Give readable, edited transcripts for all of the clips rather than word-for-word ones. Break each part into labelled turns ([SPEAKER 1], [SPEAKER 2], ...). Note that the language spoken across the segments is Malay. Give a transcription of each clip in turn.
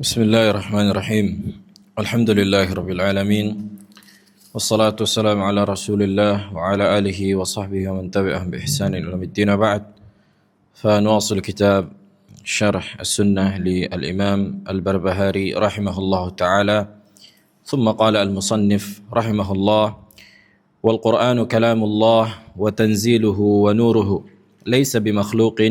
[SPEAKER 1] Bismillahirrahmanirrahim. Alhamdulillahirabbil alamin. Wassalatu wassalamu ala Rasulillah wa ala alihi wa sahbihi wa man tabi'ahum bi ihsan ila yaumiddin. Ba'd. فنواصل كتاب شرح السنة للإمام البربهاري رحمه الله تعالى. ثم قال المصنف رحمه الله: والقرآن كلام الله وتنزيله ونوره ليس بمخلوق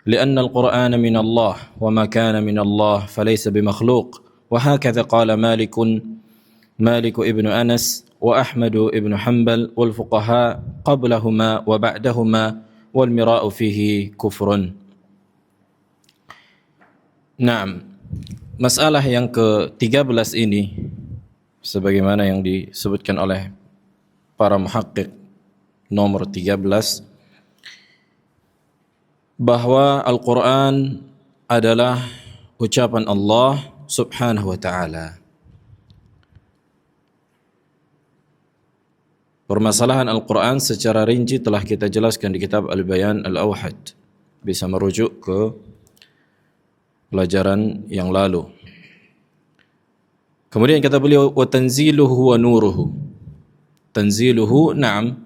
[SPEAKER 1] لأن القرآن من الله وما كان من الله فليس بمخلوق. وهكذا قال مالك ابن أنس وأحمد ابن حنبل والفقهاء قبلهما وبعدهما والمراء فيه كفر. Naam, masalah yang ke-13 ini sebagaimana yang disebutkan oleh para muhaqqiq nomor 13, bahwa Al-Quran adalah ucapan Allah subhanahu wa ta'ala. Permasalahan Al-Quran secara rinci telah kita jelaskan di kitab Al-Bayan Al-Awhad. Bisa merujuk ke pelajaran yang lalu. Kemudian kata beliau, wa tanziluhu wa nuruhu. Tanziluhu, na'am,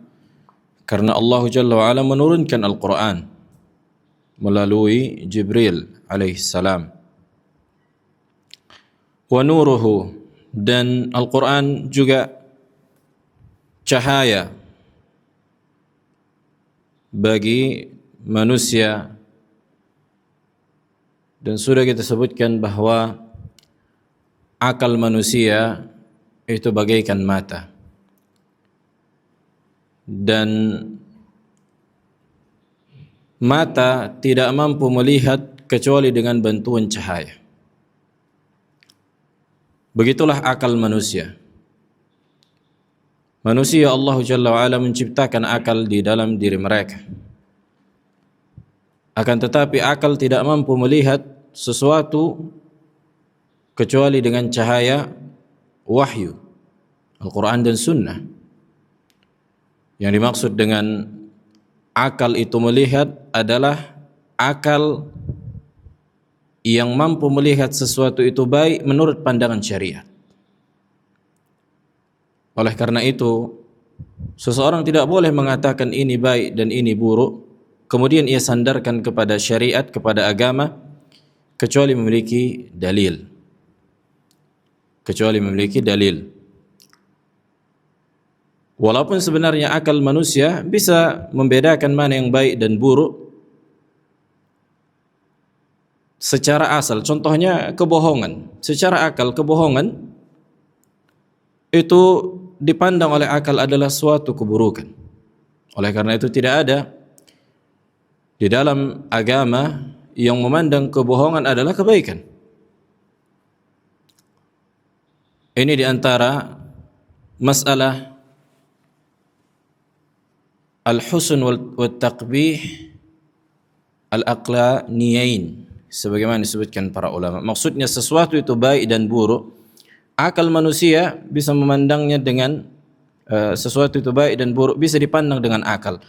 [SPEAKER 1] karena Allah Jalla wa Ala menurunkan Al-Quran melalui Jibril alaihissalam. Wa nuruhu, dan Al-Quran juga cahaya bagi manusia. Dan sudah kita sebutkan bahwa akal manusia itu bagaikan mata, dan mata tidak mampu melihat kecuali dengan bantuan cahaya. Begitulah akal manusia. Manusia Allah Jalla wa'ala menciptakan akal di dalam diri mereka. Akan tetapi akal tidak mampu melihat sesuatu kecuali dengan cahaya wahyu, Al-Quran dan Sunnah. Yang dimaksud dengan akal itu melihat adalah akal yang mampu melihat sesuatu itu baik menurut pandangan syariat. Oleh karena itu, seseorang tidak boleh mengatakan ini baik dan ini buruk, kemudian ia sandarkan kepada syariat, kepada agama, kecuali memiliki dalil. Kecuali memiliki dalil. Walaupun sebenarnya akal manusia bisa membedakan mana yang baik dan buruk secara asal. Contohnya kebohongan. Secara akal kebohongan itu dipandang oleh akal adalah suatu keburukan. Oleh karena itu tidak ada di dalam agama yang memandang kebohongan adalah kebaikan. Ini di antara masalah al-husn wal taqbih al-aqlaniyain, sebagaimana disebutkan para ulama. Maksudnya sesuatu itu baik dan buruk, akal manusia bisa memandangnya dengan sesuatu itu baik dan buruk bisa dipandang dengan akal.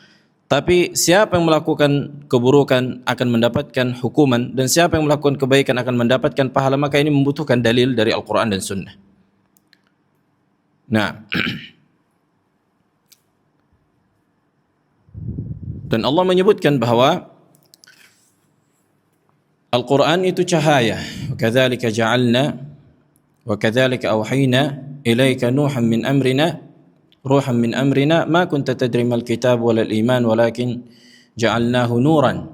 [SPEAKER 1] Tapi siapa yang melakukan keburukan akan mendapatkan hukuman, dan siapa yang melakukan kebaikan akan mendapatkan pahala. Maka ini membutuhkan dalil dari Al-Quran dan Sunnah. Nah, dan Allah menyebutkan bahwa Al-Quran itu cahaya. Kadzalika ja'alna wa kadzalika auhayna ilaika nuhan min amrina ruhan min amrina ma kunta tadri mal kitab wal iman walakin ja'alnahu nuran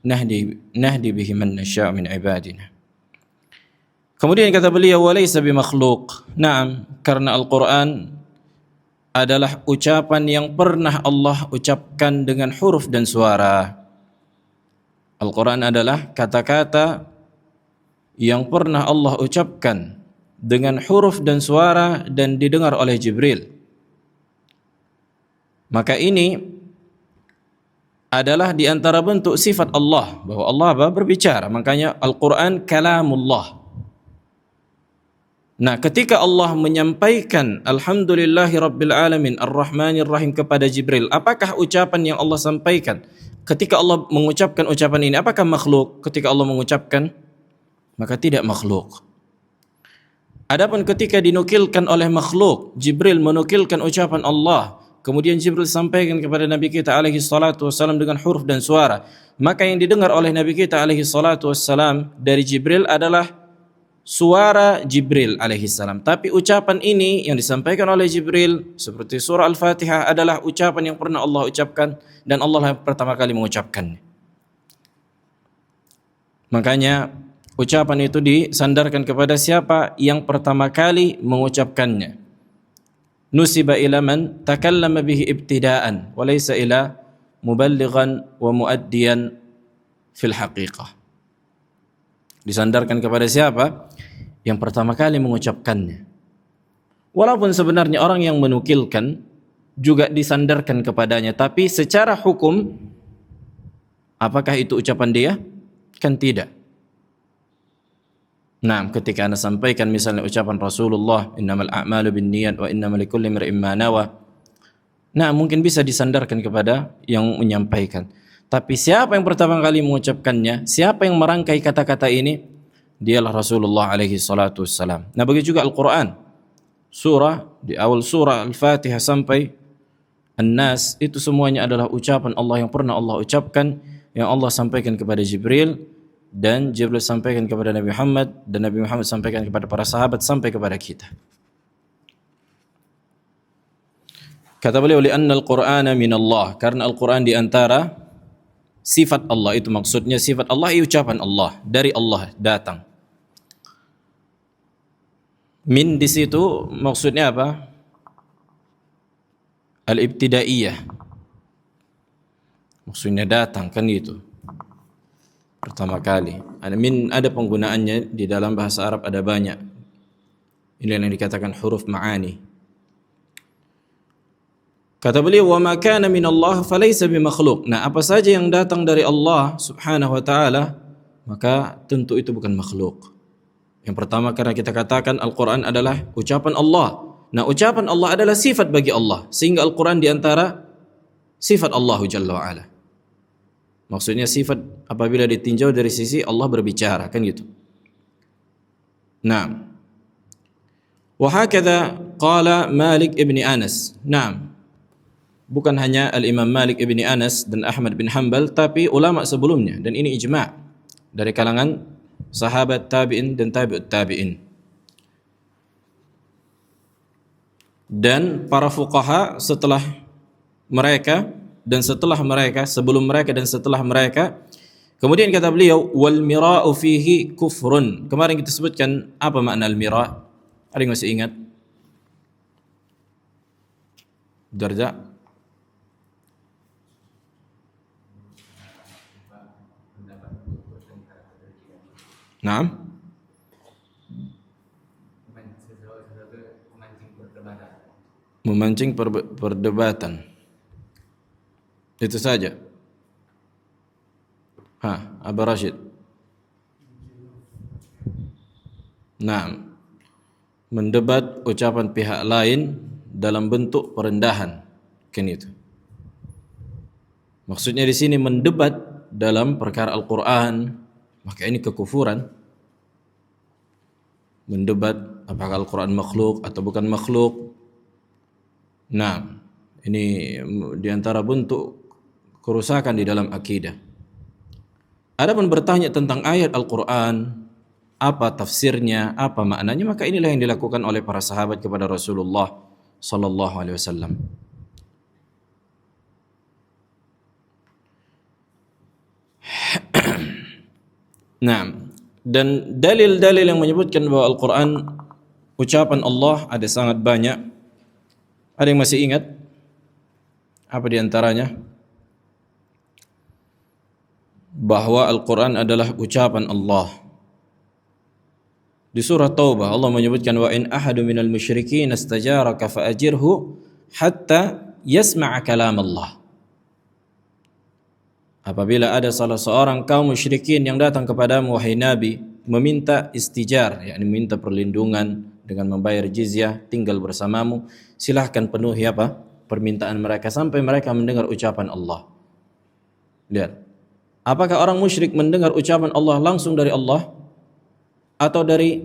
[SPEAKER 1] nahdi bihi man nasya' min ibadina. Kemudian kata beliau, walaysa bimakhluq. Naam, karena Al-Quran adalah ucapan yang pernah Allah ucapkan dengan huruf dan suara. Al-Quran adalah kata-kata yang pernah Allah ucapkan dengan huruf dan suara dan didengar oleh Jibril. Maka ini adalah di antara bentuk sifat Allah, bahwa Allah berbicara. Makanya Al-Quran kalamullah. Nah, ketika Allah menyampaikan Alhamdulillahi Rabbil Alamin Ar-Rahmanir Rahim kepada Jibril, apakah ucapan yang Allah sampaikan ketika Allah mengucapkan ucapan ini, apakah makhluk ketika Allah mengucapkan maka tidak makhluk. Adapun ketika dinukilkan oleh makhluk, Jibril menukilkan ucapan Allah, kemudian Jibril sampaikan kepada Nabi kita alaihi salatu wassalam dengan huruf dan suara, maka yang didengar oleh Nabi kita alaihi salatu wassalam dari Jibril adalah suara Jibril alaihi salam. Tapi ucapan ini yang disampaikan oleh Jibril seperti surah Al-Fatihah adalah ucapan yang pernah Allah ucapkan dan Allah yang pertama kali mengucapkannya. Makanya ucapan itu disandarkan kepada siapa yang pertama kali mengucapkannya. Nusiba ila man takallama bihi ibtidaan wa laysa ila muballighan wa muaddiyan fil haqiqah. Disandarkan kepada siapa? Yang pertama kali mengucapkannya. Walaupun sebenarnya orang yang menukilkan juga disandarkan kepadanya, tapi secara hukum apakah itu ucapan dia? Kan tidak. Nah, ketika Anda sampaikan misalnya ucapan Rasulullah, innamal a'malu binniyat wa innamal likulli imrin ma nawa. Nah, mungkin bisa disandarkan kepada yang menyampaikan. Tapi siapa yang pertama kali mengucapkannya, siapa yang merangkai kata-kata ini, dialah Rasulullah alaihi salatu wassalam. Nah, begitu juga Al-Quran. Surah, di awal surah Al-Fatihah sampai An-Nas, itu semuanya adalah ucapan Allah yang pernah Allah ucapkan, yang Allah sampaikan kepada Jibril, dan Jibril sampaikan kepada Nabi Muhammad, dan Nabi Muhammad sampaikan kepada para sahabat, sampai kepada kita. Kata beliau, li'anna al-Qur'ana minallah, karena Al-Quran di antara sifat Allah, itu maksudnya sifat Allah, ucapan Allah, dari Allah datang. Min di situ maksudnya apa? Al-ibtidaiyah. Maksudnya datang, kan itu. Pertama kali. Min ada penggunaannya di dalam bahasa Arab, ada banyak. Ini yang dikatakan huruf ma'ani. Kata beliau, wa ma kana min Allah falaysa bimakhluq. Nah, apa saja yang datang dari Allah Subhanahu wa taala, maka tentu itu bukan makhluk. Yang pertama, karena kita katakan Al-Qur'an adalah ucapan Allah. Nah, ucapan Allah adalah sifat bagi Allah, sehingga Al-Qur'an di antara sifat Allah Jalla wa ala. Maksudnya sifat apabila ditinjau dari sisi Allah berbicara, kan gitu. Naam. Wa hakadha qala Malik ibni Anas. Naam. Bukan hanya Al-Imam Malik ibni Anas dan Ahmad bin Hanbal, tapi ulama sebelumnya, dan ini ijma' dari kalangan sahabat tabi'in dan tabi'ut tabi'in. Dan para fuqaha setelah mereka dan setelah mereka, sebelum mereka dan setelah mereka. Kemudian kata beliau, wal mira'u fihi kufrun. Kemarin kita sebutkan apa makna al-mira'? Ada yang masih ingat? Darja? Naam? Memancing perdebatan. Itu saja. Abu Rashid. Naam. Mendebat ucapan pihak lain dalam bentuk perendahan. Kan itu. Maksudnya di sini mendebat dalam perkara Al-Quran, maka ini kekufuran. Mendebat apakah Al-Quran makhluk atau bukan makhluk. Nah, ini diantara bentuk kerusakan di dalam akidah. Adapun bertanya tentang ayat Al-Quran, apa tafsirnya, apa maknanya, maka inilah yang dilakukan oleh para sahabat kepada Rasulullah sallallahu alaihi wasallam. Nah, dan dalil-dalil yang menyebutkan bahwa Al-Quran ucapan Allah ada sangat banyak. Ada yang masih ingat? Apa di antaranya? Bahwa Al-Quran adalah ucapan Allah. Di surah Taubah Allah menyebutkan, wa in ahadu minal musyrikin istajaraka fa'ajirhu hatta yasma'a kalam Allah. Apabila ada salah seorang kaum musyrikin yang datang kepadamu wahai Nabi, meminta istijar, yakni meminta perlindungan dengan membayar jizyah, tinggal bersamamu, silahkan penuhi apa? Permintaan mereka sampai mereka mendengar ucapan Allah. Lihat. Apakah orang musyrik mendengar ucapan Allah langsung dari Allah? atau dari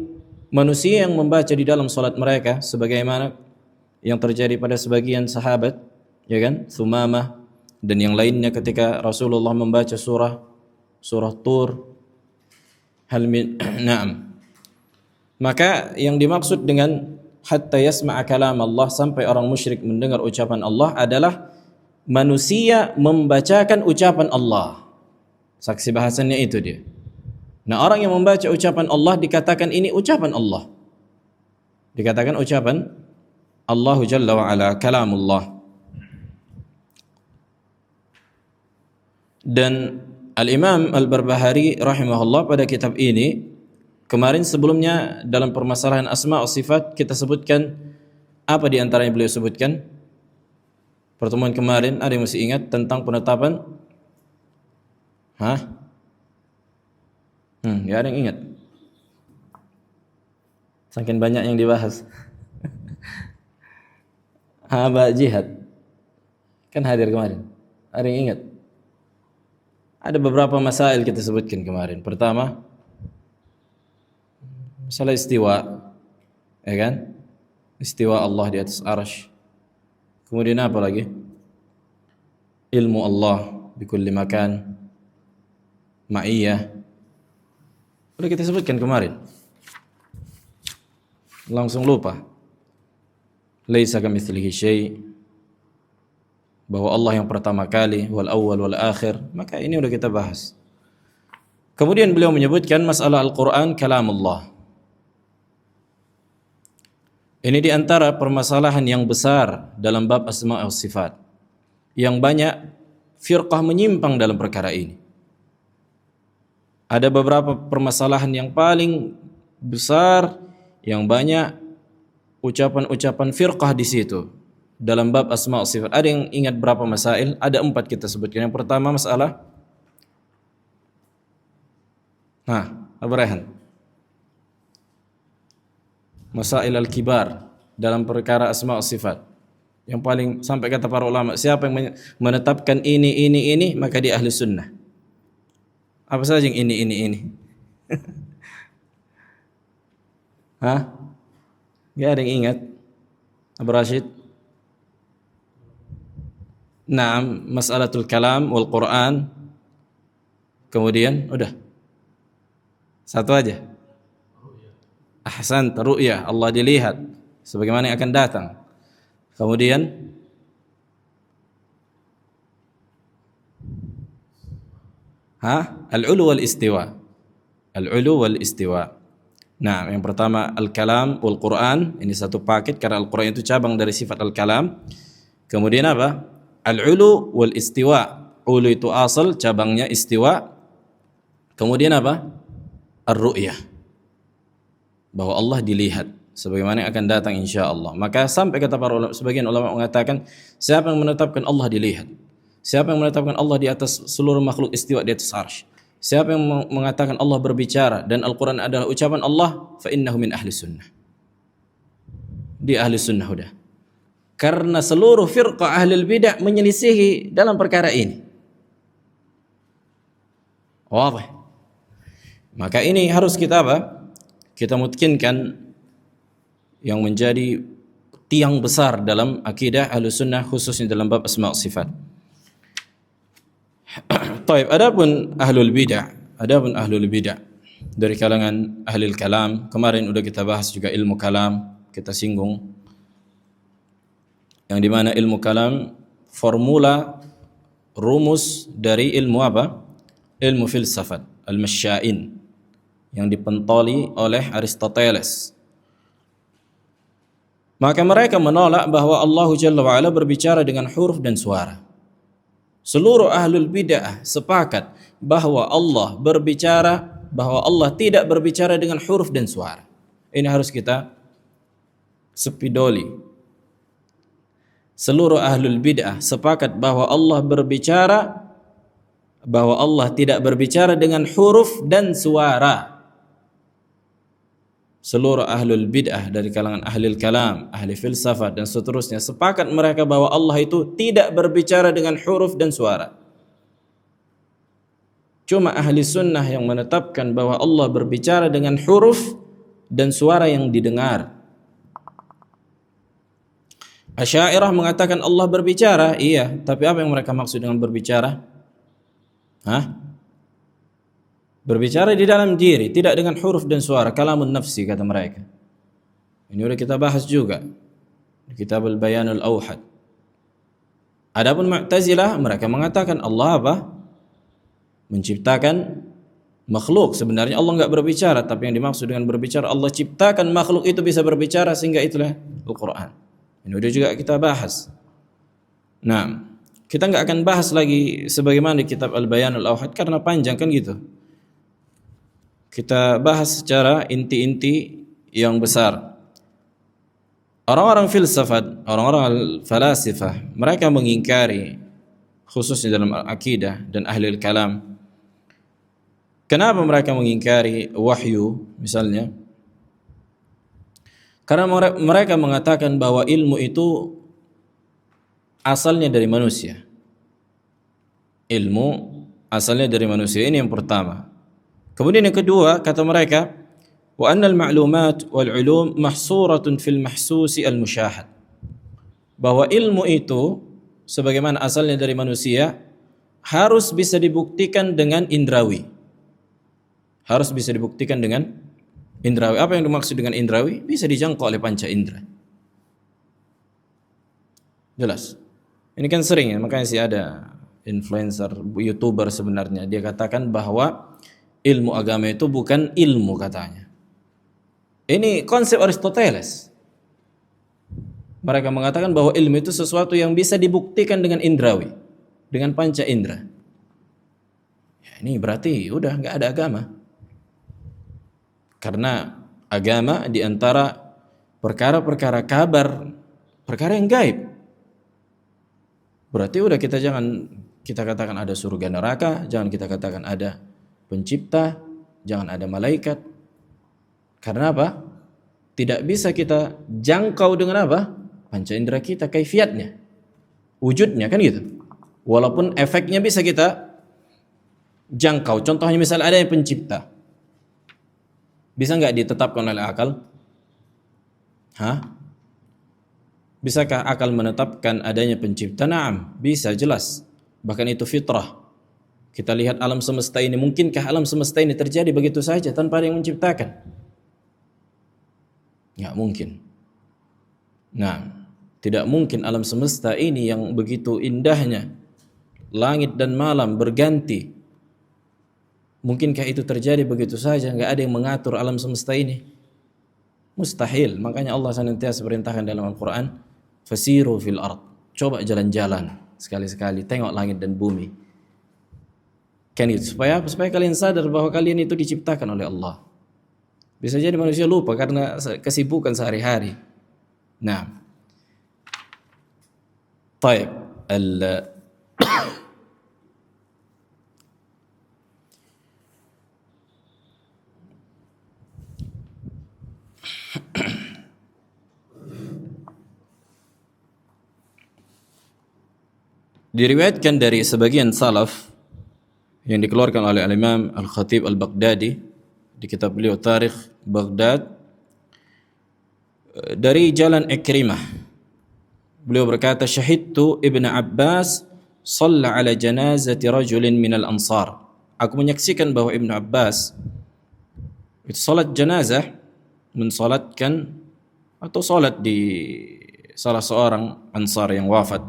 [SPEAKER 1] manusia yang membaca di dalam salat mereka sebagaimana yang terjadi pada sebagian sahabat, ya kan, Thumamah dan yang lainnya ketika Rasulullah membaca surah Tur, hal min na'am. Maka yang dimaksud dengan hatta yasma'a kalam Allah, sampai orang musyrik mendengar ucapan Allah, adalah manusia membacakan ucapan Allah. Saksi bahasannya itu dia. Nah, orang yang membaca ucapan Allah dikatakan ini ucapan Allah. Dikatakan ucapan Allahu Jalla wa Ala, kalamullah. Dan Al-Imam Al-Barbahari rahimahullah pada kitab ini, kemarin sebelumnya dalam permasalahan asma wa sifat kita sebutkan apa di antaranya beliau sebutkan? Pertemuan kemarin ada yang masih ingat tentang penetapan? Ya ada yang ingat? Saking banyak yang dibahas. Haba jihad kan hadir kemarin. Ada yang ingat? Ada beberapa masail kita sebutkan kemarin. Pertama, masalah istiwa, ya kan? Istiwa Allah di atas arsy. Kemudian apa lagi? Ilmu Allah di kulli makan, ma'iyah. Sudah kita sebutkan kemarin. Langsung lupa. Laisa kamitslihi syai', bahwa Allah yang pertama kali, wal awwal wal akhir. Maka ini sudah kita bahas. Kemudian beliau menyebutkan masalah Al-Quran kalamullah. Ini di antara permasalahan yang besar dalam bab asma wa sifat, yang banyak firqah menyimpang dalam perkara ini. Ada beberapa permasalahan yang paling besar, yang banyak ucapan-ucapan firqah di situ dalam bab asma wa sifat. Ada yang ingat berapa masail? Ada 4 kita sebutkan. Yang pertama masalah Abu Rehan, masail al-kibar dalam perkara asma wa sifat. Yang paling sampai kata para ulama, siapa yang menetapkan ini, maka dia ahli sunnah. Apa saja yang ini? Gak ada yang ingat? Abu Rashid? Naam, mas'alatul kalam wal Quran. Kemudian udah. Satu aja. Ahsan, ru'yah, Allah dilihat sebagaimana yang akan datang. Kemudian al-ulu wal istiwa. Al-ulu wal istiwa. Nah, yang pertama al-kalam wal Quran, ini satu paket karena Al-Quran itu cabang dari sifat al-kalam. Kemudian apa? Al-ulu wal istiwa. Ulu itu asal, cabangnya istiwa. Kemudian apa? Ar-ru'yah, bahwa Allah dilihat sebagaimana yang akan datang insyaallah. Maka sampai kata para ulama, sebagian ulama mengatakan, siapa yang menetapkan Allah dilihat? Siapa yang menetapkan Allah di atas seluruh makhluk istiwa di atas arsy? Siapa yang mengatakan Allah berbicara dan Al-Quran adalah ucapan Allah? Fa innahu min ahli sunnah. Dia ahli sunnah sudah. Karena seluruh firqah ahli bidah menyelisihi dalam perkara ini. Wadah. Maka ini harus kita apa? Kita mutkinkan yang menjadi tiang besar dalam akidah ahli sunnah, khususnya dalam bab asma' sifat. Taib, adapun ahlul bidah dari kalangan ahlul kalam, kemarin udah kita bahas juga ilmu kalam, kita singgung, yang dimana ilmu kalam formula rumus dari ilmu apa? Ilmu filsafat al-masya'in yang dipentoli oleh Aristoteles. Maka mereka menolak bahwa Allah Jalla wa'ala berbicara dengan huruf dan suara. Seluruh ahlul bid'ah sepakat bahwa Allah berbicara, bahwa Allah tidak berbicara dengan huruf dan suara. Ini harus kita sepidoli. Seluruh ahlul bid'ah sepakat bahwa Allah berbicara, bahwa Allah tidak berbicara dengan huruf dan suara. Seluruh ahlul bid'ah dari kalangan ahlul kalam, ahli filsafat dan seterusnya sepakat mereka bahwa Allah itu tidak berbicara dengan huruf dan suara. Cuma ahli sunnah yang menetapkan bahwa Allah berbicara dengan huruf dan suara yang didengar. Asy'ariyah mengatakan Allah berbicara, iya, tapi apa yang mereka maksud dengan berbicara? Berbicara di dalam diri, tidak dengan huruf dan suara, kalamun nafsi kata mereka. Ini sudah kita bahas juga di kitab Al-Bayanul Awhad. Adapun Mu'tazilah mereka mengatakan Allah apa? Menciptakan makhluk. Sebenarnya Allah enggak berbicara, tapi yang dimaksud dengan berbicara Allah ciptakan makhluk itu bisa berbicara, sehingga itulah Al-Quran. Ini sudah juga kita bahas. Nah, kita enggak akan bahas lagi sebagaimana di kitab Al-Bayanul Awhad karena panjang kan gitu. Kita bahas secara inti-inti yang besar. Orang-orang filsafat, orang-orang falasifah, mereka mengingkari khususnya dalam akidah dan ahli kalam. Kenapa mereka mengingkari wahyu misalnya? Karena mereka mengatakan bahwa ilmu itu asalnya dari manusia. Ilmu asalnya dari manusia, ini yang pertama. Kemudian yang kedua, kata mereka, wa annal ma'lumat wal 'ulum mahsuratun fil mahsusi al musyahad. Bahwa ilmu itu sebagaimana asalnya dari manusia harus bisa dibuktikan dengan indrawi. Harus bisa dibuktikan dengan indrawi. Apa yang dimaksud dengan indrawi? Bisa dijangkau oleh panca indera. Jelas. Ini kan sering ya, makanya sih ada influencer, YouTuber sebenarnya dia katakan bahwa ilmu agama itu bukan ilmu katanya. Ini konsep Aristoteles. Mereka mengatakan bahwa ilmu itu sesuatu yang bisa dibuktikan dengan indrawi, dengan panca indera. Ya, ini berarti udah nggak ada agama. Karena agama diantara perkara-perkara kabar, perkara yang gaib. Berarti udah jangan kita katakan ada surga neraka, jangan kita katakan ada pencipta, jangan ada malaikat. Karena apa? Tidak bisa kita jangkau dengan apa? Panca indera kita, kaifiatnya, wujudnya kan gitu. Walaupun efeknya bisa kita jangkau. Contohnya misalnya ada yang pencipta. Bisa nggak ditetapkan oleh akal? Bisakah akal menetapkan adanya pencipta? Naam, bisa, jelas. Bahkan itu fitrah. Kita lihat alam semesta ini, mungkinkah alam semesta ini terjadi begitu saja tanpa ada yang menciptakan? Nggak mungkin. Nah, tidak mungkin alam semesta ini yang begitu indahnya, langit dan malam berganti. Mungkinkah itu terjadi begitu saja? Nggak ada yang mengatur alam semesta ini. Mustahil. Makanya Allah senantiasa perintahkan dalam Al-Quran, fasiru fil ard. Coba jalan-jalan sekali-sekali, tengok langit dan bumi. Kan itu supaya kalian sadar bahwa kalian itu diciptakan oleh Allah. Bisa jadi manusia lupa karena kesibukan sehari-hari. Nah, طيب diriwayatkan dari sebagian salaf yang dikeluarkan oleh Al-Imam Al-Khatib Al-Baghdadi di kitab beliau Tarikh Baghdad dari jalan Ikrimah. Beliau berkata, syahidtu Ibn Abbas shalla ala janazati rajulin minal ansar. Aku menyaksikan bahwa Ibn Abbas itu salat jenazah, mensalatkan atau salat di salah seorang ansar yang wafat.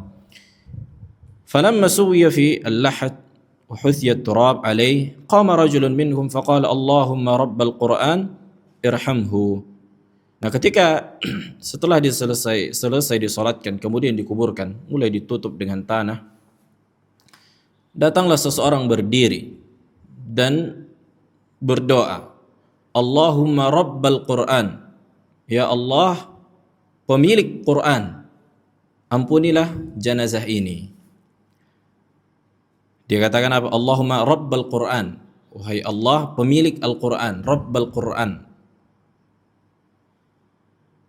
[SPEAKER 1] Falamma suwiya fi al-lahad wa huthiya at-turab alayhi qama rajulun minhum faqala Allahumma rabbal Qur'an irhamhu. Nah, ketika setelah selesai disolatkan, kemudian dikuburkan, mulai ditutup dengan tanah, datanglah seseorang berdiri dan berdoa, Allahumma rabbal Qur'an, ya Allah pemilik Qur'an, ampunilah jenazah ini. Dia katakan apa? Allahumma rabbal Qur'an, wahai Allah pemilik Al-Qur'an, rabbal Qur'an.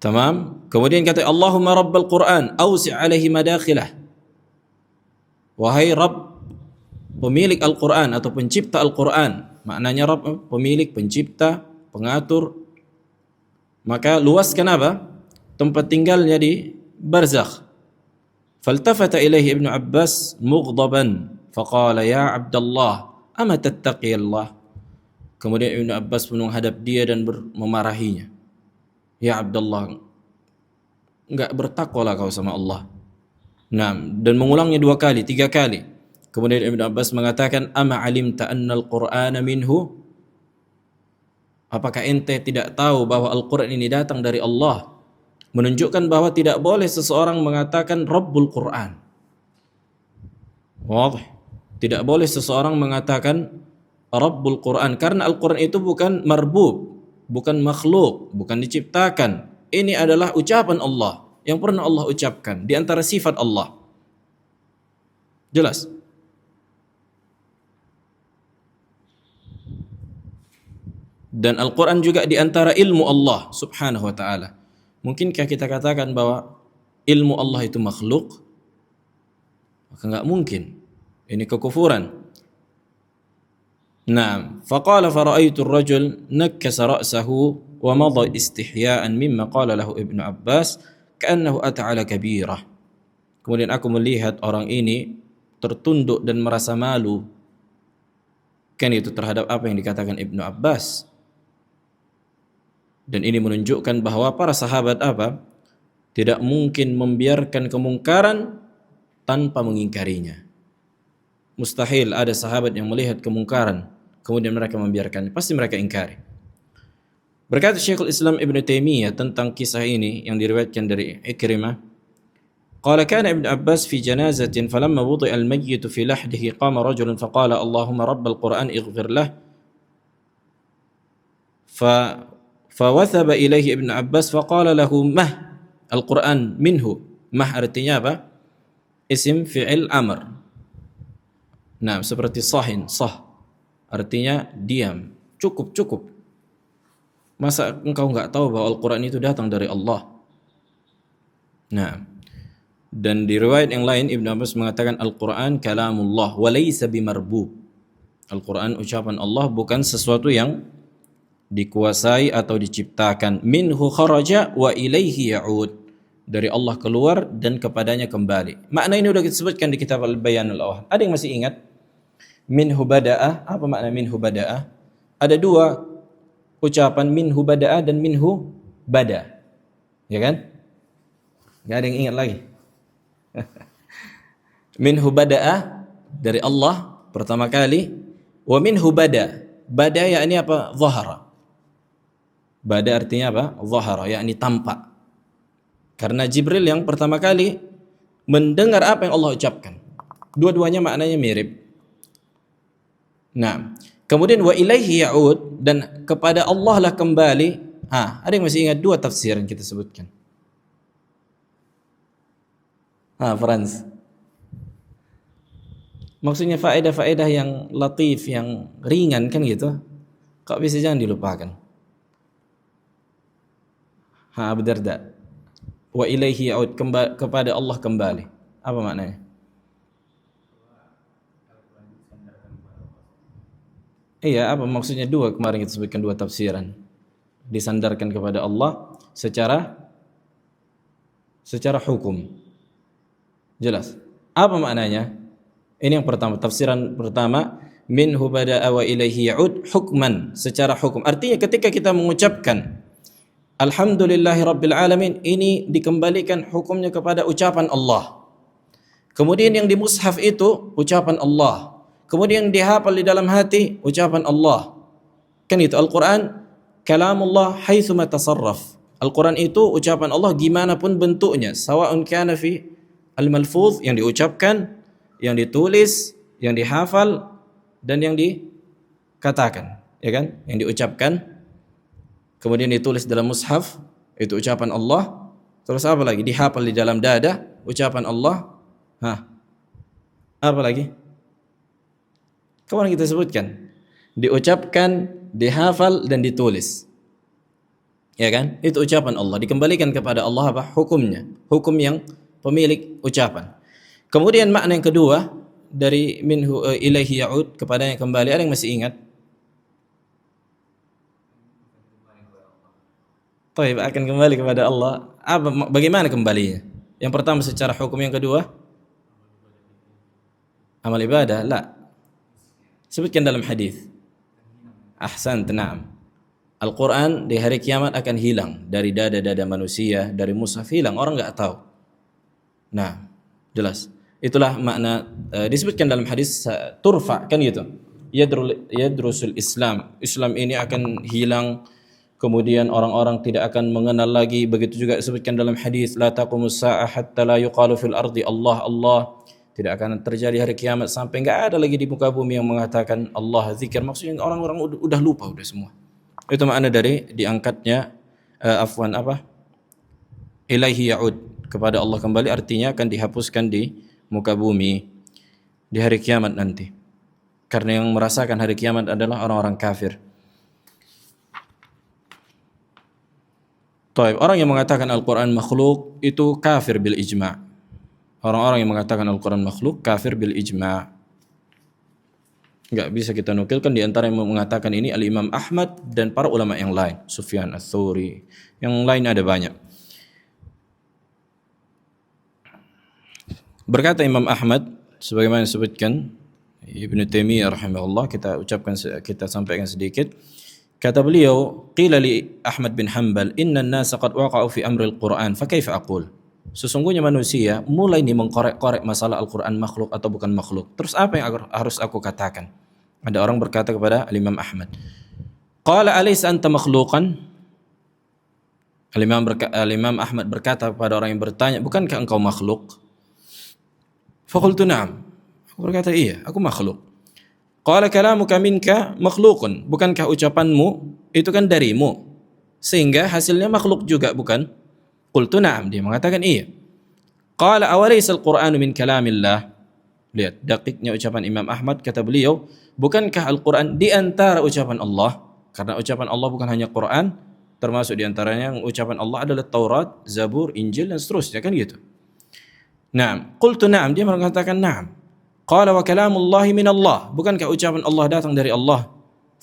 [SPEAKER 1] Tamam. Kemudian kata Allahumma rabbal Qur'an, awsi' alaihi madakhilah. Wahai Rabb pemilik Al-Quran atau pencipta Al-Quran. Maknanya Rabb, pemilik, pencipta, pengatur. Maka luaskan apa? Tempat tinggalnya di barzakh. Faltafata ilaihi Ibnu Abbas mughdaban faqala ya Abdullah ama tattaqi Allah. Kemudian Ibnu Abbas pun menghadap dia dan memarahinya. Ya Abdullah, enggak bertakwalah kau sama Allah. Nah, dan mengulangnya 2 kali, 3 kali. Kemudian Ibnu Abbas mengatakan, ama alimta anna al-Qur'ana minhu? Apakah ente tidak tahu bahwa Al-Quran ini datang dari Allah? Menunjukkan bahwa tidak boleh seseorang mengatakan Rabbul Quran. Wadih. Tidak boleh seseorang mengatakan Rabbul Quran, karena Al-Quran itu bukan marbub, bukan makhluk, bukan diciptakan. Ini adalah ucapan Allah yang pernah Allah ucapkan di antara sifat Allah. Jelas? Dan Al-Quran juga di antara ilmu Allah subhanahu wa ta'ala. Mungkinkah kita katakan bahwa ilmu Allah itu makhluk? Maka enggak mungkin. Ini kekufuran. Nah, faqala fara'aitu ar-rajul nakkasa ra'sahu wa madha istihya'an mimma qala lahu Ibnu Abbas ka'annahu ata 'ala kabirah. Kemudian aku melihat orang ini tertunduk dan merasa malu. Kan itu terhadap apa yang dikatakan Ibnu Abbas. Dan ini menunjukkan bahwa para sahabat apa? Tidak mungkin membiarkan kemungkaran tanpa mengingkarinya. Mustahil ada sahabat yang melihat kemungkaran kemudian mereka membiarkannya, pasti mereka ingkari. Berkata Syekhul Islam Ibn Taimiyah tentang kisah ini yang diriwayatkan dari Ikrimah, qala kana Ibn Abbas fi janazatin falamma wudi'a al-mayyit fi lahdihi qama rajulun faqala Allahumma rabbal Qur'an ighfir lah fawathaba ilaihi Ibn Abbas faqala lahu mah al-Qur'an minhu. Mah artinya apa? Isim fi'il amr. Nah, seperti sahin, sah. Artinya diam, cukup. Masa engkau enggak tahu bahwa Al-Quran itu datang dari Allah? Nah, dan di riwayat yang lain Ibnu Abbas mengatakan Al-Quran kalamullah wa laysa bimarbub. Al-Quran ucapan Allah, bukan sesuatu yang dikuasai atau diciptakan. Minhu kharaja wa ilaihi ya'ud. Dari Allah keluar dan kepadanya kembali. Makna ini sudah kita sebutkan di kitab Al-Bayanul Awhad. Ada yang masih ingat? Minhu bada'ah. Apa makna minhu bada'ah? Ada 2 ucapan, minhu bada'ah dan minhu bada. Ya kan? Gak ada yang ingat lagi. Minhu bada'ah dari Allah pertama kali. Wa minhu bada. Bada yakni apa? Zahara. Bada artinya apa? Zahara, yakni tampak. Karena Jibril yang pertama kali mendengar apa yang Allah ucapkan. Dua-duanya maknanya mirip. Nah, kemudian wa ilaihi ya'ud, dan kepada Allah lah kembali. Ada yang masih ingat 2 tafsir yang kita sebutkan? Franz. Maksudnya faedah-faedah yang latif, yang ringan kan gitu. Kok bisa jangan dilupakan? Abu Darda. Wa ilaihi ya'ud, kepada Allah kembali. Apa maknanya? Iya, apa maksudnya 2 kemarin kita sebutkan 2 tafsiran. Disandarkan kepada Allah secara hukum. Jelas. Apa maknanya? Ini yang pertama, tafsiran pertama, minhu bada'a wa ilaihi ya'ud hukman, secara hukum. Artinya ketika kita mengucapkan Alhamdulillahi Rabbil Alamin, ini dikembalikan hukumnya kepada ucapan Allah. Kemudian yang di mushaf itu ucapan Allah. Kemudian yang dihafal di dalam hati ucapan Allah. Kan itu Al-Quran kalamullah haitsuma tasarraf. Al-Quran itu ucapan Allah gimana pun bentuknya, sawa'un kana fi al-malfuz, yang diucapkan, yang ditulis, yang dihafal, dan yang dikatakan, ya kan? Yang diucapkan kemudian ditulis dalam mushaf, itu ucapan Allah. Terus apa lagi? Dihafal di dalam dada, ucapan Allah. Apa lagi? Kemarin kita sebutkan, diucapkan, dihafal, dan ditulis. Ya kan? Itu ucapan Allah, dikembalikan kepada Allah apa? Hukumnya, hukum yang pemilik ucapan. Kemudian makna yang kedua, dari minhu ilaihi ya'ud, kepadanya kembali. Ada yang masih ingat? Taib, akan kembali kepada Allah. Bagaimana kembalinya? Yang pertama secara hukum, yang kedua amal ibadah. La. Sebutkan dalam hadis. Ahsan, na'am. Al-Quran di hari kiamat akan hilang dari dada-dada manusia, dari mushaf hilang, orang nggak tahu. Nah, jelas. Itulah makna disebutkan dalam hadis turfa, kan gitu. Yadrusul Islam. Islam ini akan hilang, kemudian orang-orang tidak akan mengenal lagi. Begitu juga disebutkan dalam hadis la taqumus sa'ah hatta la yuqalu fil ardi Allah Allah. Tidak akan terjadi hari kiamat sampai enggak ada lagi di muka bumi yang mengatakan Allah, zikir. Maksudnya orang-orang udah lupa udah semua. Itu makna dari diangkatnya ilaihi ya'ud, kepada Allah kembali, artinya akan dihapuskan di muka bumi di hari kiamat nanti. Karena yang merasakan hari kiamat adalah orang-orang kafir. Taib, orang yang mengatakan Al-Quran makhluk itu kafir bil ijma'. Orang-orang yang mengatakan Al-Quran makhluk kafir bil ijma'. Enggak bisa kita nukilkan. Di antara yang mengatakan ini Al-Imam Ahmad dan para ulama yang lain, Sufyan Ats-Tsauri, yang lain ada banyak. Berkata Imam Ahmad, sebagaimana disebutkan Ibnu Taimiyah rahimahullah, kita sampaikan sedikit. Kata beliau, qila li Ahmad bin Hanbal, inna an-nasa qad waqa'u fi amri al-Quran, fa kaifa aqul? Sesungguhnya manusia mulai nih mengkorek-korek masalah Al-Quran makhluk atau bukan makhluk. Terus apa yang harus aku katakan? Ada orang berkata kepada Al-Imam Ahmad, qala alaysa anta makhluqan? Al-Imam Ahmad berkata kepada orang yang bertanya, bukankah engkau makhluk? Faqultu na'am. Aku berkata, iya, aku makhluk. Qala kalamuka minka makhluqun. Bukankah ucapanmu itu kan darimu, sehingga hasilnya makhluk juga, bukan? Qultu na'am, dia mengatakan iya. Qala awalaysa al-Qur'anu min kalamillah? Lihat dakiknya ucapan Imam Ahmad. Kata beliau, bukankah Al-Quran di antara ucapan Allah? Karena ucapan Allah bukan hanya Quran, termasuk di antaranya ucapan Allah adalah Taurat, Zabur, Injil, dan seterusnya, kan gitu. Na'am. Qultu na'am, dia mengatakan na'am. Qala wa kalamullahi min Allah. Bukankah ucapan Allah datang dari Allah?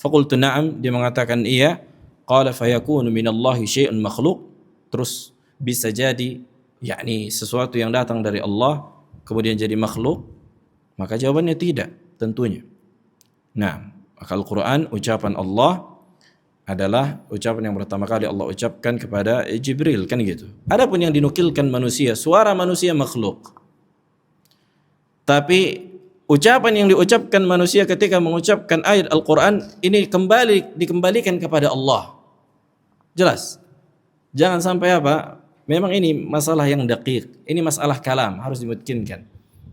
[SPEAKER 1] Faqultu na'am, dia mengatakan iya. Qala fayakunu min Allahi syai'un makhluk. Terus bisa jadi yakni sesuatu yang datang dari Allah kemudian jadi makhluk? Maka jawabannya tidak, tentunya. Nah, maka Al-Quran ucapan Allah adalah ucapan yang pertama kali Allah ucapkan kepada Jibril, kan gitu. Adapun yang dinukilkan manusia, suara manusia makhluk. Tapi ucapan yang diucapkan manusia ketika mengucapkan ayat Al-Quran ini dikembalikan kepada Allah. Jelas. Jangan sampai memang ini masalah yang daqiq. Ini masalah kalam, harus dimungkinkan.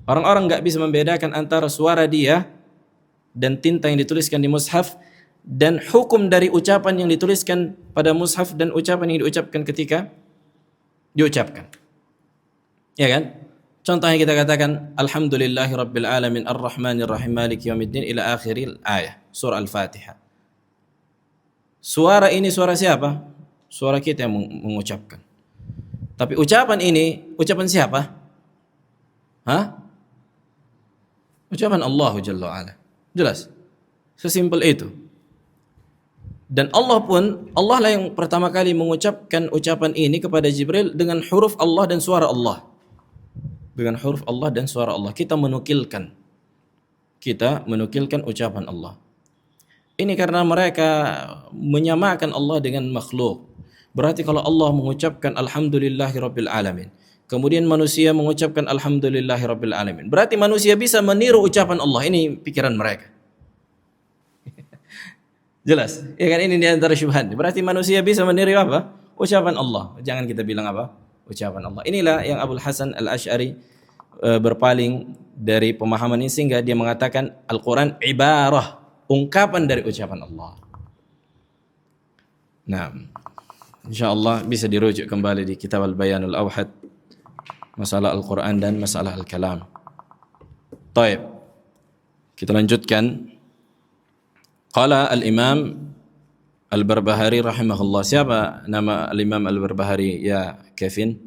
[SPEAKER 1] Orang-orang enggak bisa membedakan antara suara dia dan tinta yang dituliskan di mushaf dan hukum dari ucapan yang dituliskan pada mushaf dan ucapan yang diucapkan ketika diucapkan. Ya kan? Contohnya kita katakan alhamdulillahi rabbil alamin arrahmanir rahim maliki yaumiddin ila akhiril ayah, surah Al-Fatihah. Suara ini suara siapa? Suara kita yang mengucapkan. Tapi ucapan ini, ucapan siapa? Ucapan Allah Jalla wa'ala. Jelas. Sesimpel itu. Dan Allah lah yang pertama kali mengucapkan ucapan ini kepada Jibril dengan huruf Allah dan suara Allah. Dengan huruf Allah dan suara Allah. Kita menukilkan ucapan Allah. Ini karena mereka menyamakan Allah dengan makhluk. Berarti kalau Allah mengucapkan alhamdulillahi rabbil alamin, kemudian manusia mengucapkan alhamdulillahi rabbil alamin, berarti manusia bisa meniru ucapan Allah. Ini pikiran mereka. Jelas? Ya kan, ini di antara syubhat. Berarti manusia bisa meniru apa? Ucapan Allah. Jangan kita bilang apa? Ucapan Allah. Inilah yang Abul Hasan Al-Asy'ari berpaling dari pemahaman ini sehingga dia mengatakan Al-Quran ibarah, ungkapan dari ucapan Allah. Nah, insyaallah bisa dirujuk kembali di kitab Al-Bayanul Awhad, masalah Al-Quran dan masalah Al-Kalam. Taib. Kita lanjutkan. Qala Al-Imam Al-Barbahari rahimahullah. Siapa nama Al-Imam Al-Barbahari ya Kevin?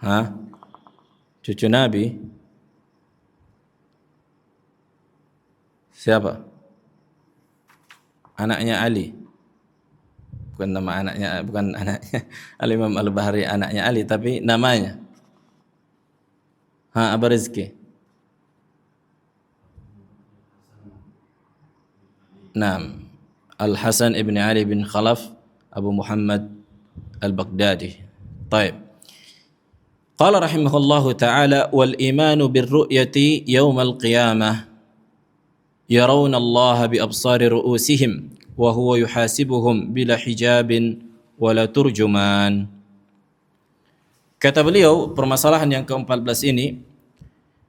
[SPEAKER 1] Hah? Cucu Nabi? Siapa? Anaknya Ali. Bukan nama anaknya, bukan anaknya Al-Imam Al-Bahri anaknya Ali, tapi namanya. Aba Rizki. Naam. Al-Hasan ibn Ali bin Khalaf Abu Muhammad Al-Baghdadi. Taib. Qala rahimahullahu ta'ala wal imanu birru'yati yawmal qiyamah yarawna Allah bi absari ru'usihim wa huwa yuhasibuhum bila hijabin wala turjuman. Kata beliau, permasalahan yang ke-14 ini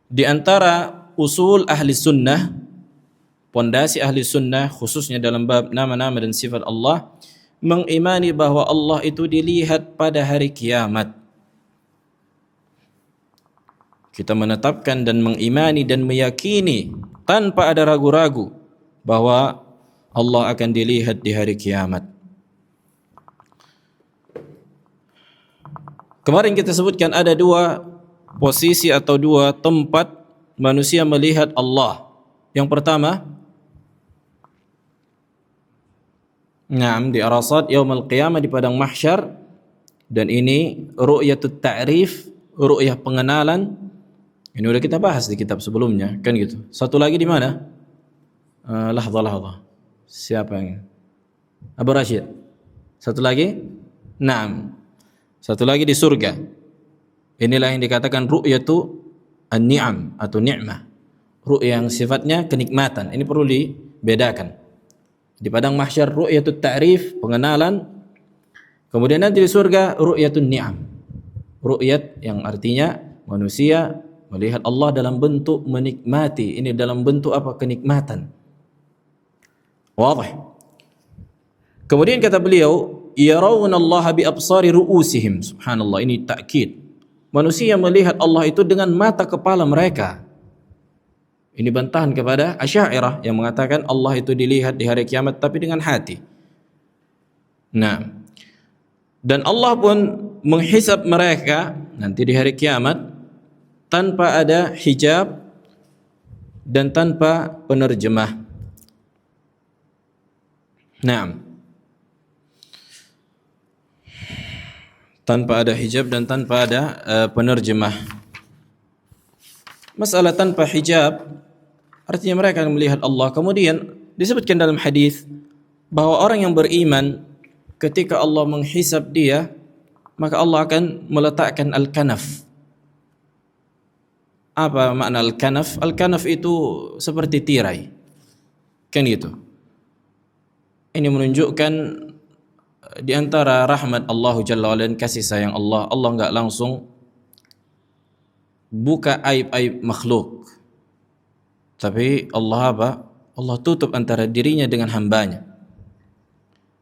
[SPEAKER 1] di antara usul ahli sunnah, pondasi ahli sunnah khususnya dalam bab nama-nama dan sifat Allah, mengimani bahwa Allah itu dilihat pada hari kiamat. Kita menetapkan dan mengimani dan meyakini tanpa ada ragu-ragu bahwa Allah akan dilihat di hari kiamat. Kemarin kita sebutkan ada dua posisi atau dua tempat manusia melihat Allah. Yang pertama, di Arasat Yaumul Qiyamah, di padang mahsyar, dan ini ru'yatut ta'rif, ru'yah pengenalan. Ini sudah kita bahas di kitab sebelumnya, kan gitu. Satu lagi di mana? Lahza. Siapa yang? Abu Rashid. Satu lagi? Naam. Satu lagi di surga. Inilah yang dikatakan ru'yatu an-ni'am atau ni'mah. Ru'yah yang sifatnya kenikmatan. Ini perlu dibedakan. Di padang mahsyar ru'yatut ta'rif, pengenalan. Kemudian nanti di surga ru'yatun ni'am. Ru'yat yang artinya manusia melihat Allah dalam bentuk menikmati. Ini dalam bentuk apa? Kenikmatan. Wadih. Kemudian kata beliau, yarawna Allah bi absari ru'usihim. Subhanallah, ini takkid. Manusia melihat Allah itu dengan mata kepala mereka. Ini bantahan kepada Asy'ariyah yang mengatakan Allah itu dilihat di hari kiamat tapi dengan hati. Nah, dan Allah pun menghisab mereka nanti di hari kiamat tanpa ada hijab dan tanpa penerjemah. Naam. Tanpa ada hijab dan tanpa ada penerjemah. Masalah tanpa hijab artinya mereka akan melihat Allah. Kemudian disebutkan dalam hadis bahwa orang yang beriman ketika Allah menghisab dia, maka Allah akan meletakkan al-kanaf. Apa makna al-kanaf? Al-kanaf itu seperti tirai. Kan gitu. Ini menunjukkan di antara rahmat Allah Jalla wa'ala dan kasih sayang Allah, Allah enggak langsung buka aib-aib makhluk. Tapi Allah apa? Allah tutup antara dirinya dengan hambanya.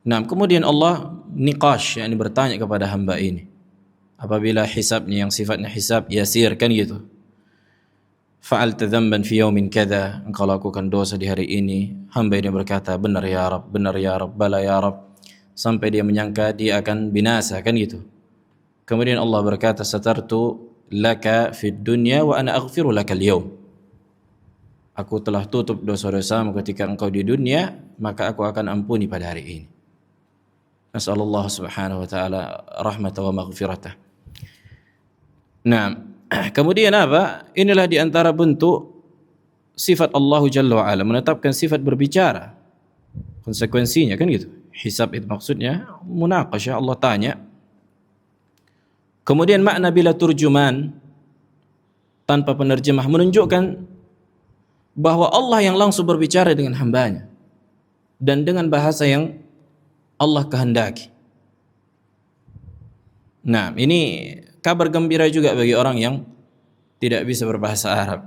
[SPEAKER 1] Nah, kemudian Allah niqash, yakni bertanya kepada hamba ini. Apabila hisabnya yang sifatnya hisab yasir, kan gitu. Fa'alta dzamban fi yaumin kadza, engkau lakukan dosa di hari ini. Hamba ini berkata, benar ya Rabb, bala ya Rabb. Sampai dia menyangka dia akan binasa, kan gitu. Kemudian Allah berkata, satartu laka fid dunya wa ana aghfiru laka al-yawm. Aku telah tutup dosa-dosamu ketika engkau di dunia, maka aku akan ampuni pada hari ini. Nas'alullah subhanahu wa ta'ala rahmata wa maghfiratah. Nah, kemudian apa? Inilah di antara bentuk sifat Allah Jalla wa'ala, menetapkan sifat berbicara. Konsekuensinya kan gitu. Hisab itu maksudnya munaqasyah, Allah tanya. Kemudian makna bila turjuman, tanpa penerjemah, menunjukkan bahwa Allah yang langsung berbicara dengan hambanya dan dengan bahasa yang Allah kehendaki. Nah, ini kabar gembira juga bagi orang yang tidak bisa berbahasa Arab.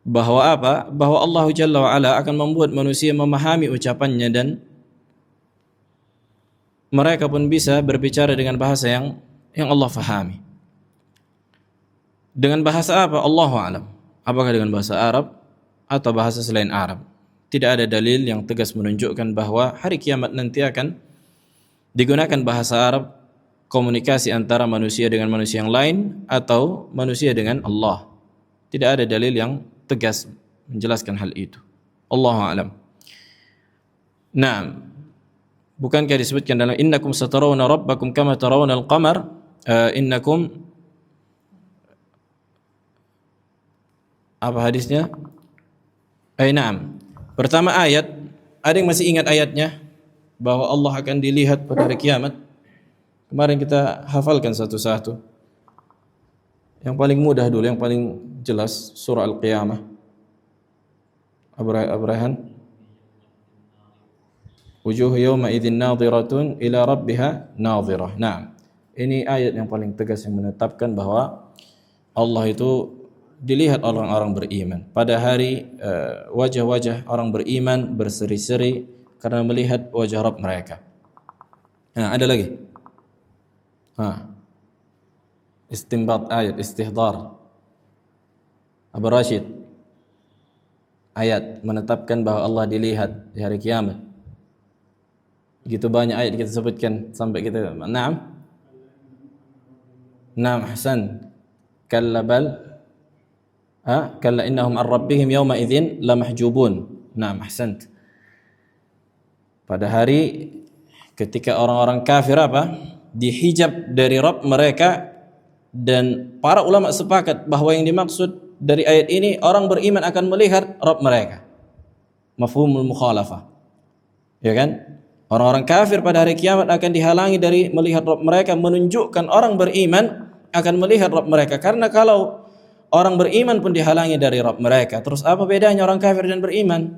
[SPEAKER 1] Bahwa apa? Bahwa Allah Jalla wa'ala akan membuat manusia memahami ucapannya dan mereka pun bisa berbicara dengan bahasa yang Allah fahami. Dengan bahasa apa? Allahu a'lam. Apakah dengan bahasa Arab atau bahasa selain Arab? Tidak ada dalil yang tegas menunjukkan bahwa hari kiamat nanti akan digunakan bahasa Arab komunikasi antara manusia dengan manusia yang lain atau manusia dengan Allah. Tidak ada dalil yang tegas menjelaskan hal itu. Allahu a'lam. Nah, bukankah disebutkan dalam innakum satarawna rabbakum kama tarawna al-qamar, innakum, apa hadisnya? Na'am. Pertama ayat, ada yang masih ingat ayatnya bahwa Allah akan dilihat pada hari kiamat? Kemarin kita hafalkan satu-satu. Yang paling mudah dulu, yang paling jelas surah Al-Qiyamah. Abrahan. Wujuh yawma idzin nadhiratun ila rabbiha nadhirah. Nah, ini ayat yang paling tegas yang menetapkan bahwa Allah itu dilihat orang-orang beriman. Pada hari wajah-wajah orang beriman berseri-seri karena melihat wajah Rabb mereka. Nah, ada lagi. Istinbat ayat, istihdar. Abu Rashid. Ayat menetapkan bahwa Allah dilihat di hari kiamat. Begitu banyak ayat kita sebutkan sampai kita. Naam. Naam, ahsan. Kalla innahum an rabbihim yawma idzin lamahjubun. Naam, ahsant. Pada hari ketika orang-orang kafir dihijab dari Rabb mereka, dan para ulama sepakat bahwa yang dimaksud dari ayat ini orang beriman akan melihat Rabb mereka. Mafhumul mukhalafah. Ya kan? Orang-orang kafir pada hari kiamat akan dihalangi dari melihat Rabb mereka, menunjukkan orang beriman akan melihat Rabb mereka. Karena kalau orang beriman pun dihalangi dari Rabb mereka, terus apa bedanya orang kafir dan beriman?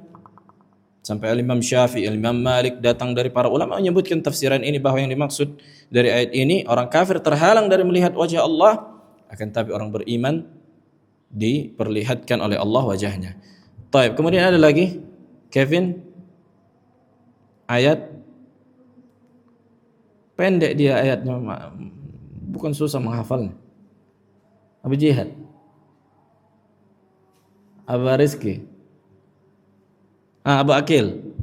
[SPEAKER 1] Sampai Imam Syafi'i, Imam Malik datang dari para ulama menyebutkan tafsiran ini bahwa yang dimaksud dari ayat ini orang kafir terhalang dari melihat wajah Allah, akan tapi orang beriman diperlihatkan oleh Allah wajahnya. Taib. Kemudian ada lagi, Kevin, ayat pendek dia ayatnya, bukan susah menghafalnya. Abu Jihad, Abu Rizki, Abu Akil.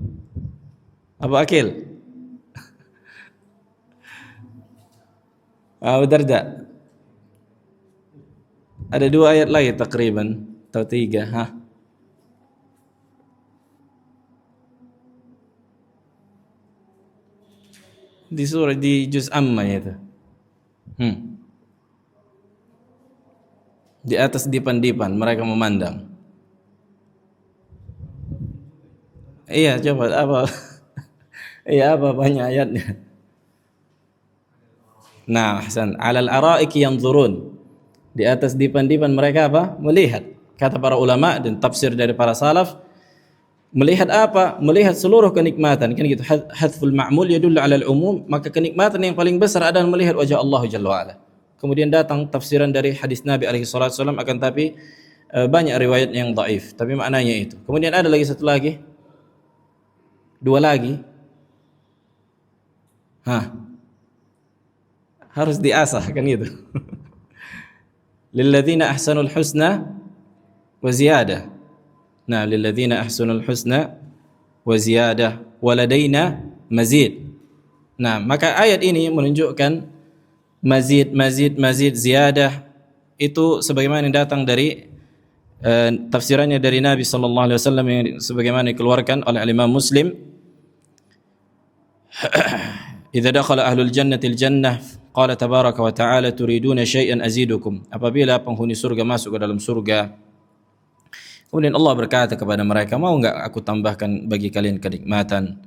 [SPEAKER 1] Abu Darda. Ada 2 ayat lagi takriban atau 3. Di surah, di juz Amma itu. Di atas dipan-dipan mereka memandang. Iya, coba apa? Iya, apa banyak ayatnya? Nah, ahsan. Alal araiki yanzurun. Di atas dipan-dipan mereka melihat. Kata para ulama dan tafsir dari para salaf, melihat apa? Melihat seluruh kenikmatan. Kan gitu. Hadful ma'mul yadullu 'ala al-umum, maka kenikmatan yang paling besar adalah melihat wajah Allah Jalla wa Ala. Kemudian datang tafsiran dari hadis Nabi alaihi salatu wasallam, akan tapi banyak riwayat yang dhaif, tapi maknanya itu. Kemudian ada lagi satu lagi. 2 lagi. Harus diasah kan gitu. Lilladzina ahsanul husna wa ziyadah. Nah, lilladzina ahsanul husna wa ziyadah wa ladaina mazid. Nah, maka ayat ini menunjukkan mazid ziyadah itu sebagaimana yang datang dari tafsirannya dari Nabi sallallahu alaihi wasallam yang sebagaimana dikeluarkan oleh Imam Muslim. Idza dakhala ahlul jannati al-jannah qala tabaraka wa ta'ala turiduna syai'an azidukum. Apabila penghuni surga masuk ke dalam surga, kemudian Allah berkata kepada mereka, mau enggak aku tambahkan bagi kalian kenikmatan?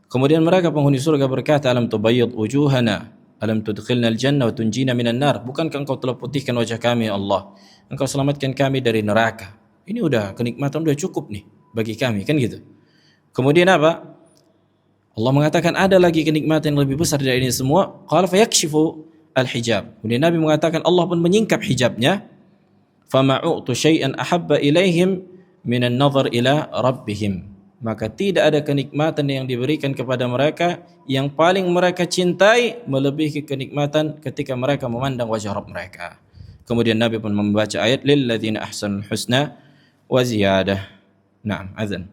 [SPEAKER 1] Kemudian mereka penghuni surga berkata, alam tubayyid wujuhana, alam tudkhilna al-jannah wa tunjina minan nar. Bukankah engkau telah putihkan wajah kami ya Allah? Engkau selamatkan kami dari neraka. Ini udah kenikmatan, udah cukup nih bagi kami, kan gitu. Kemudian apa? Allah mengatakan ada lagi kenikmatan yang lebih besar dari ini semua. Qala fayakshifu al-hijab. Kemudian Nabi mengatakan Allah pun menyingkap hijabnya. Fama'u'tu syai'an ahabba ilaihim minan nazar ila rabbihim. Maka tidak ada kenikmatan yang diberikan kepada mereka yang paling mereka cintai melebihi kenikmatan ketika mereka memandang wajah Rabb mereka. Kemudian Nabi pun membaca ayat lilladzina ahsanul husna wa ziyadah. Naam, azan.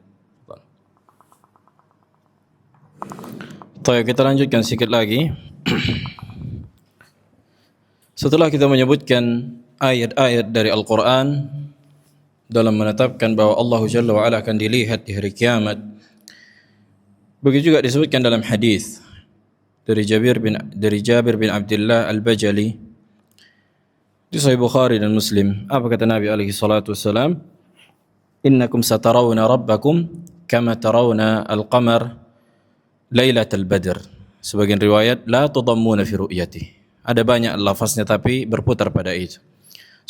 [SPEAKER 1] Baik, kita lanjutkan sedikit lagi. Setelah kita menyebutkan ayat-ayat dari Al-Quran dalam menetapkan bahwa Allah Jalla wa'ala akan dilihat di hari kiamat, begitu juga disebutkan dalam hadis dari Jabir bin Abdullah Al-Bajali di Sahih Bukhari dan Muslim. Apa kata Nabi alaihi salatu wassalam? Innakum satarawna rabbakum kama tarawna al-qamar lailatal badr. Sebagian riwayat la tudammuna fi ru'yati. Ada banyak lafaznya tapi berputar pada itu.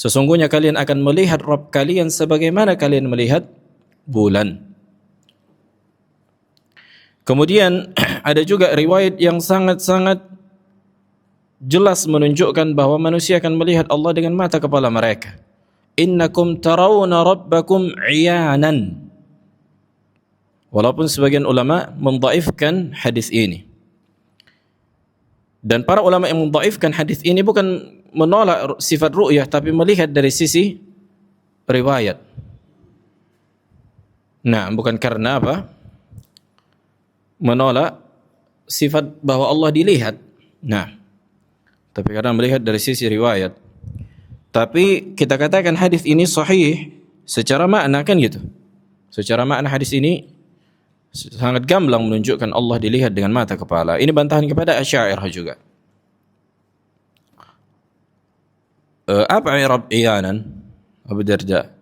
[SPEAKER 1] Sesungguhnya kalian akan melihat Rabb kalian sebagaimana kalian melihat bulan. Kemudian ada juga riwayat yang sangat-sangat jelas menunjukkan bahwa manusia akan melihat Allah dengan mata kepala mereka. Innakum tarawna rabbakum iyanan. Walaupun sebagian ulama mendhaifkan hadis ini. Dan para ulama yang mendhaifkan hadis ini bukan menolak sifat ru'yah, tapi melihat dari sisi riwayat. Nah, bukan karena apa? Menolak sifat bahwa Allah dilihat. Nah, tapi karena melihat dari sisi riwayat. Tapi kita katakan hadis ini sahih secara makna, kan gitu. Secara makna hadis ini sangat gamblang menunjukkan Allah dilihat dengan mata kepala. Ini bantahan kepada Asy'ariyah juga. Apa i'rab iyanan? Abu Darda.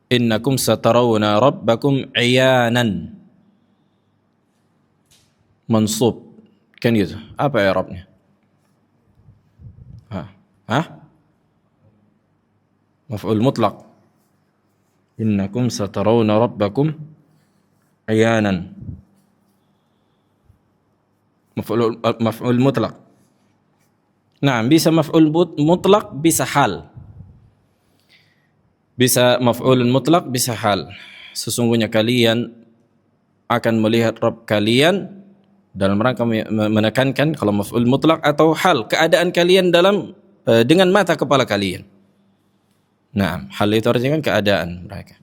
[SPEAKER 1] Innakum satarawna rabbakum iyanan. Mansub. Kan gitu. Apa i'rabnya? Maf'ul mutlaq. Innakum satarawna rabbakum iyanan. Maf'ul mutlaq. Nah, bisa maf'ul mutlaq, bisa hal. Bisa maf'ul mutlaq, bisa hal. Sesungguhnya kalian akan melihat Rabb kalian, dalam rangka menekankan kalau maf'ul mutlaq atau hal, keadaan kalian dalam dengan mata kepala kalian. Nah, hal itu artinya kan keadaan mereka.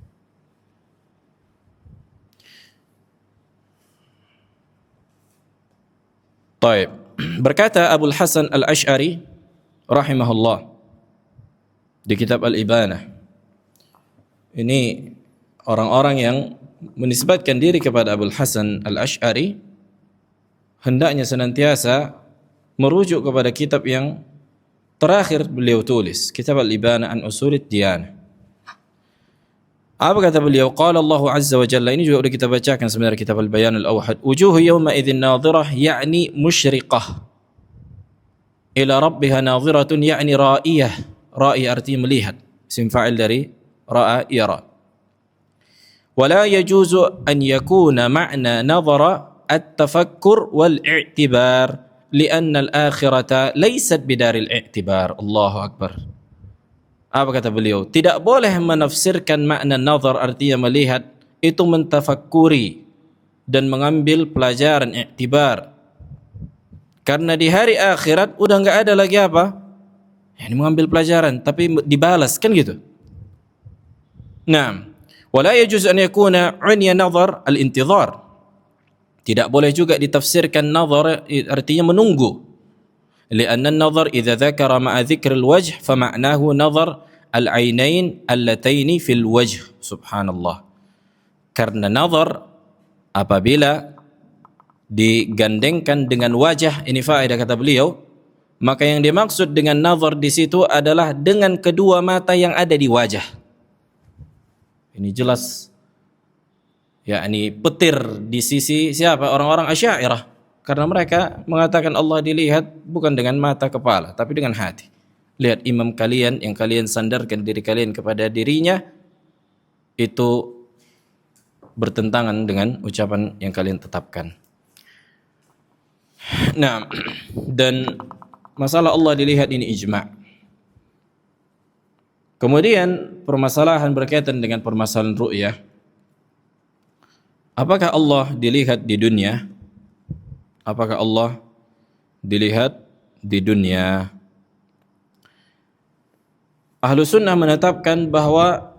[SPEAKER 1] Taib. Berkata Abul Hasan Al-Asy'ari rahimahullah di kitab Al-Ibanah. Ini orang-orang yang menisbatkan diri kepada Abul Hasan Al-Asy'ari hendaknya senantiasa merujuk kepada kitab yang terakhir beliau tulis, kitab Al-Ibanah an Usulid Diyanah. Apa kata beliau? Qala Allah Azza wa Jalla, ini juga sudah kita bacakan sebenarnya kitab Al-Bayan Al-Awhad. Wujuhu yawma idzin nadhirah, yakni musyriqah. Ila rabbiha nadhiratun, yakni ra'iyah. Ra'i artinya melihat. Isim fa'il dari ra'a yara. Wala yajuzu an yakuna ma'na nadhara at-tafakkur wal-i'tibar, lianna al-akhirata laysat bidaril i'tibar. Allahu Akbar. Apa kata beliau? Tidak boleh menafsirkan makna nazar, artinya melihat, itu mentafakkuri dan mengambil pelajaran i'tibar. Karena di hari akhirat udah enggak ada lagi apa? Ini mengambil pelajaran, tapi dibalas, kan gitu. Nah, wala yajuz an yakuna unya nazar al-intizar. Tidak boleh juga ditafsirkan nazar artinya menunggu. Lianna an-nazar idza dzakara ma'a dzikr al-wajh fa ma'nahu nazar al-'ainain allataini fil wajh. Subhanallah. Karena nazar apabila digandengkan dengan wajah, ini faedah kata beliau, maka yang dimaksud dengan nazar di situ adalah dengan kedua mata yang ada di wajah. Ini jelas yakni petir di sisi siapa? Orang-orang Asy'ariyah. Karena mereka mengatakan Allah dilihat bukan dengan mata kepala, tapi dengan hati. Lihat imam kalian yang kalian sandarkan diri kalian kepada dirinya, itu bertentangan dengan ucapan yang kalian tetapkan. Nah, dan masalah Allah dilihat ini ijma'. Kemudian permasalahan berkaitan dengan permasalahan ru'yah. Apakah Allah dilihat di dunia? Apakah Allah dilihat di dunia? Ahlu sunnah menetapkan bahwa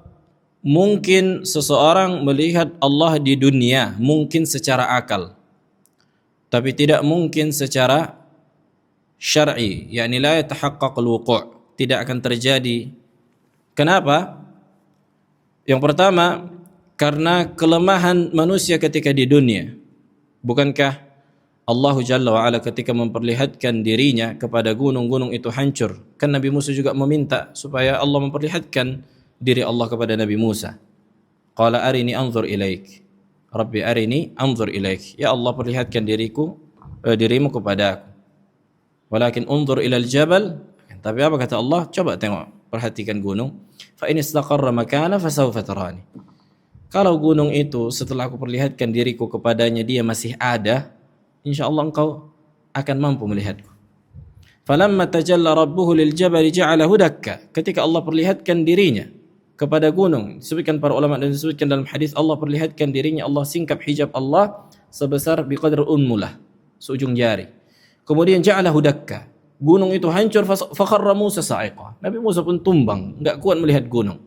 [SPEAKER 1] mungkin seseorang melihat Allah di dunia, mungkin secara akal, tapi tidak mungkin secara syar'i, yakni la yatahaqqaqul wuqu', tidak akan terjadi. Kenapa? Yang pertama, karena kelemahan manusia ketika di dunia. Bukankah Allah Jalla wa'ala ketika memperlihatkan dirinya kepada gunung-gunung itu hancur? Kan Nabi Musa juga meminta supaya Allah memperlihatkan diri Allah kepada Nabi Musa. Qala arini anzur ilaik. Rabbi arini anzur ilaik. Ya Allah, perlihatkan dirimu kepada aku. Walakin unzur ilal jabal. Tapi apa kata Allah? Coba tengok, perhatikan gunung. Fa in istaqarra makana fasawfa tarani. Kalau gunung itu setelah aku perlihatkan diriku kepadanya dia masih ada, insyaallah engkau akan mampu melihatku. Falamma tajalla rabbuhu lil jabali ja'alahu dakka. Ketika Allah perlihatkan dirinya kepada gunung, disebutkan para ulama dan disebutkan dalam hadis, Allah perlihatkan dirinya, Allah singkap hijab Allah sebesar biqadr unmulah, seujung jari. Kemudian ja'alahu dakka. Gunung itu hancur, fakharra Musa sa'iqa. Nabi Musa pun tumbang, enggak kuat melihat gunung.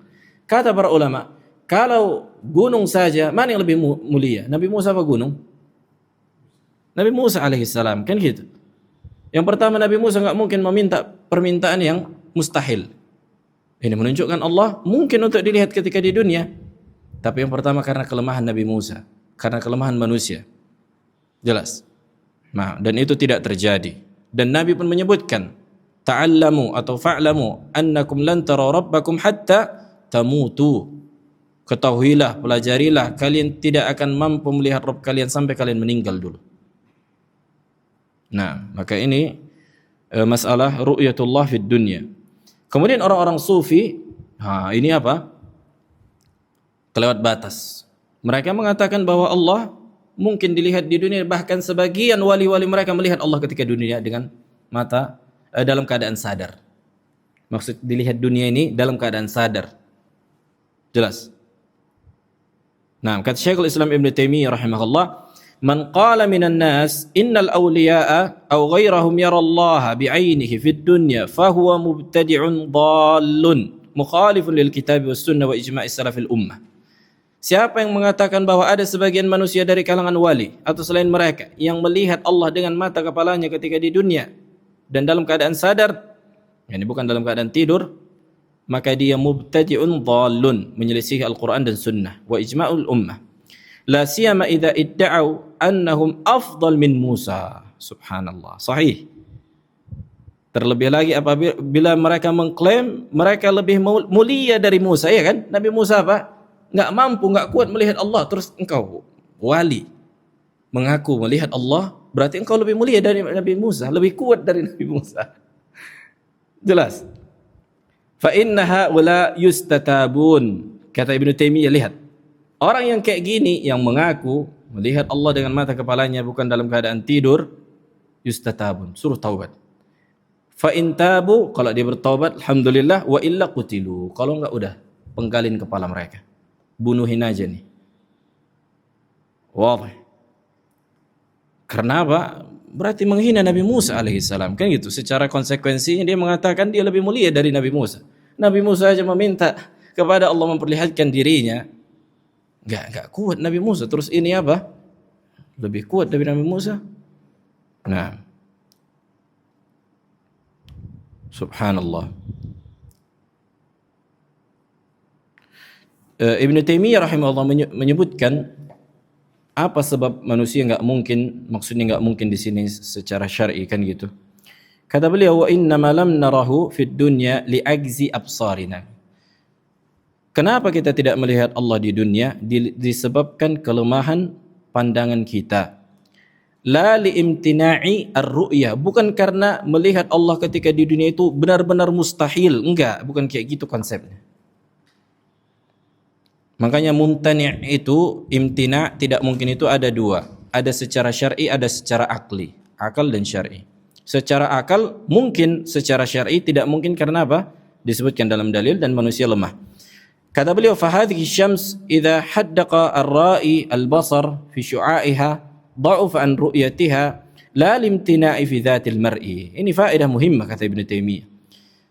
[SPEAKER 1] Kata para ulama, kalau gunung saja, mana yang lebih mulia? Nabi Musa apa gunung? Nabi Musa alaihissalam, kan gitu. Yang pertama, Nabi Musa enggak mungkin meminta permintaan yang mustahil. Ini menunjukkan Allah mungkin untuk dilihat ketika di dunia. Tapi yang pertama karena kelemahan Nabi Musa, karena kelemahan manusia. Jelas. Nah, dan itu tidak terjadi. Dan Nabi pun menyebutkan, ta'allamu atau fa'lamu annakum lan tara rabbakum hatta tamutu. Ketahuilah, pelajarilah, kalian tidak akan mampu melihat Rabb kalian sampai kalian meninggal dulu. Nah, maka ini masalah ru'yatullah fid dunya. Kemudian orang-orang sufi, ini apa? Kelewat batas. Mereka mengatakan bahwa Allah mungkin dilihat di dunia, bahkan sebagian wali-wali mereka melihat Allah ketika dunia dengan mata dalam keadaan sadar. Maksud dilihat dunia ini dalam keadaan sadar. Jelas. Nah, kata Syekhul Islam Ibn Taimiyah rahimahullah, man qala minan nas innal awliya'a aw ghairahum yara Allah bi'ainihi fid dunya fahuwa mubtadi'un dhallun mukhalifun lil kitab was sunnah wa ijma'i salafil ummah. Siapa yang mengatakan bahwa ada sebagian manusia dari kalangan wali atau selain mereka yang melihat Allah dengan mata kepalanya ketika di dunia dan dalam keadaan sadar, ini bukan dalam keadaan tidur, maka dia mubtadi'un dhallun, menyelisihi Al-Quran dan Sunnah wa ijma'ul ummah. La siyama idza idda'u annahum afdal min Musa. Subhanallah. Sahih. Terlebih lagi apabila mereka mengklaim mereka lebih mulia dari Musa, ya kan? Nabi Musa apa? Enggak mampu, enggak kuat melihat Allah, terus engkau wali mengaku melihat Allah, berarti engkau lebih mulia dari Nabi Musa, lebih kuat dari Nabi Musa. Jelas. Fa innaha wala yustatabun. Kata Ibnu Taimiyah, lihat. Orang yang kayak gini yang mengaku melihat Allah dengan mata kepalanya bukan dalam keadaan tidur, yustatabun, suruh taubat. Fa in tabu, kalau dia bertaubat alhamdulillah, wa illa qutilu. Kalau enggak udah penggalin kepala mereka. Bunuhin aja nih. Wah. Karena apa? Berarti menghina Nabi Musa alaihissalam. Kan gitu. Secara konsekuensinya dia mengatakan dia lebih mulia dari Nabi Musa. Nabi Musa aja meminta kepada Allah memperlihatkan dirinya. Enggak kuat Nabi Musa. Terus ini apa? Lebih kuat dari Nabi Musa. Nah. Subhanallah. Ibn Taimiyah rahimahullah menyebutkan apa sebab manusia enggak mungkin, maksudnya enggak mungkin di sini secara syar'i kan gitu. Kata beliau, wa inna ma lam narahu fid dunya li ajzi absarina. Kenapa kita tidak melihat Allah di dunia? Disebabkan kelemahan pandangan kita. La li imtina'i ar-ru'ya, bukan karena melihat Allah ketika di dunia itu benar-benar mustahil, enggak, bukan kayak gitu konsepnya. Makanya mumtani' itu, imtina' tidak mungkin itu ada dua. Ada secara syar'i, ada secara akli. Akal dan syar'i. Secara akal mungkin, secara syar'i tidak mungkin karena apa? Disebutkan dalam dalil dan manusia lemah. Kata beliau, فَهَذِهِ الشَّمْسِ إِذَا حَدَّقَ الرَّائِ الْبَصَرِ فِي شُعَائِهَا ضَعُفَ عَنْ رُؤْيَتِهَا لَا لِامْتِنَاءِ فِي ذَاتِ الْمَرْءِ. Ini faedah muhimmah kata Ibn Taimiyah.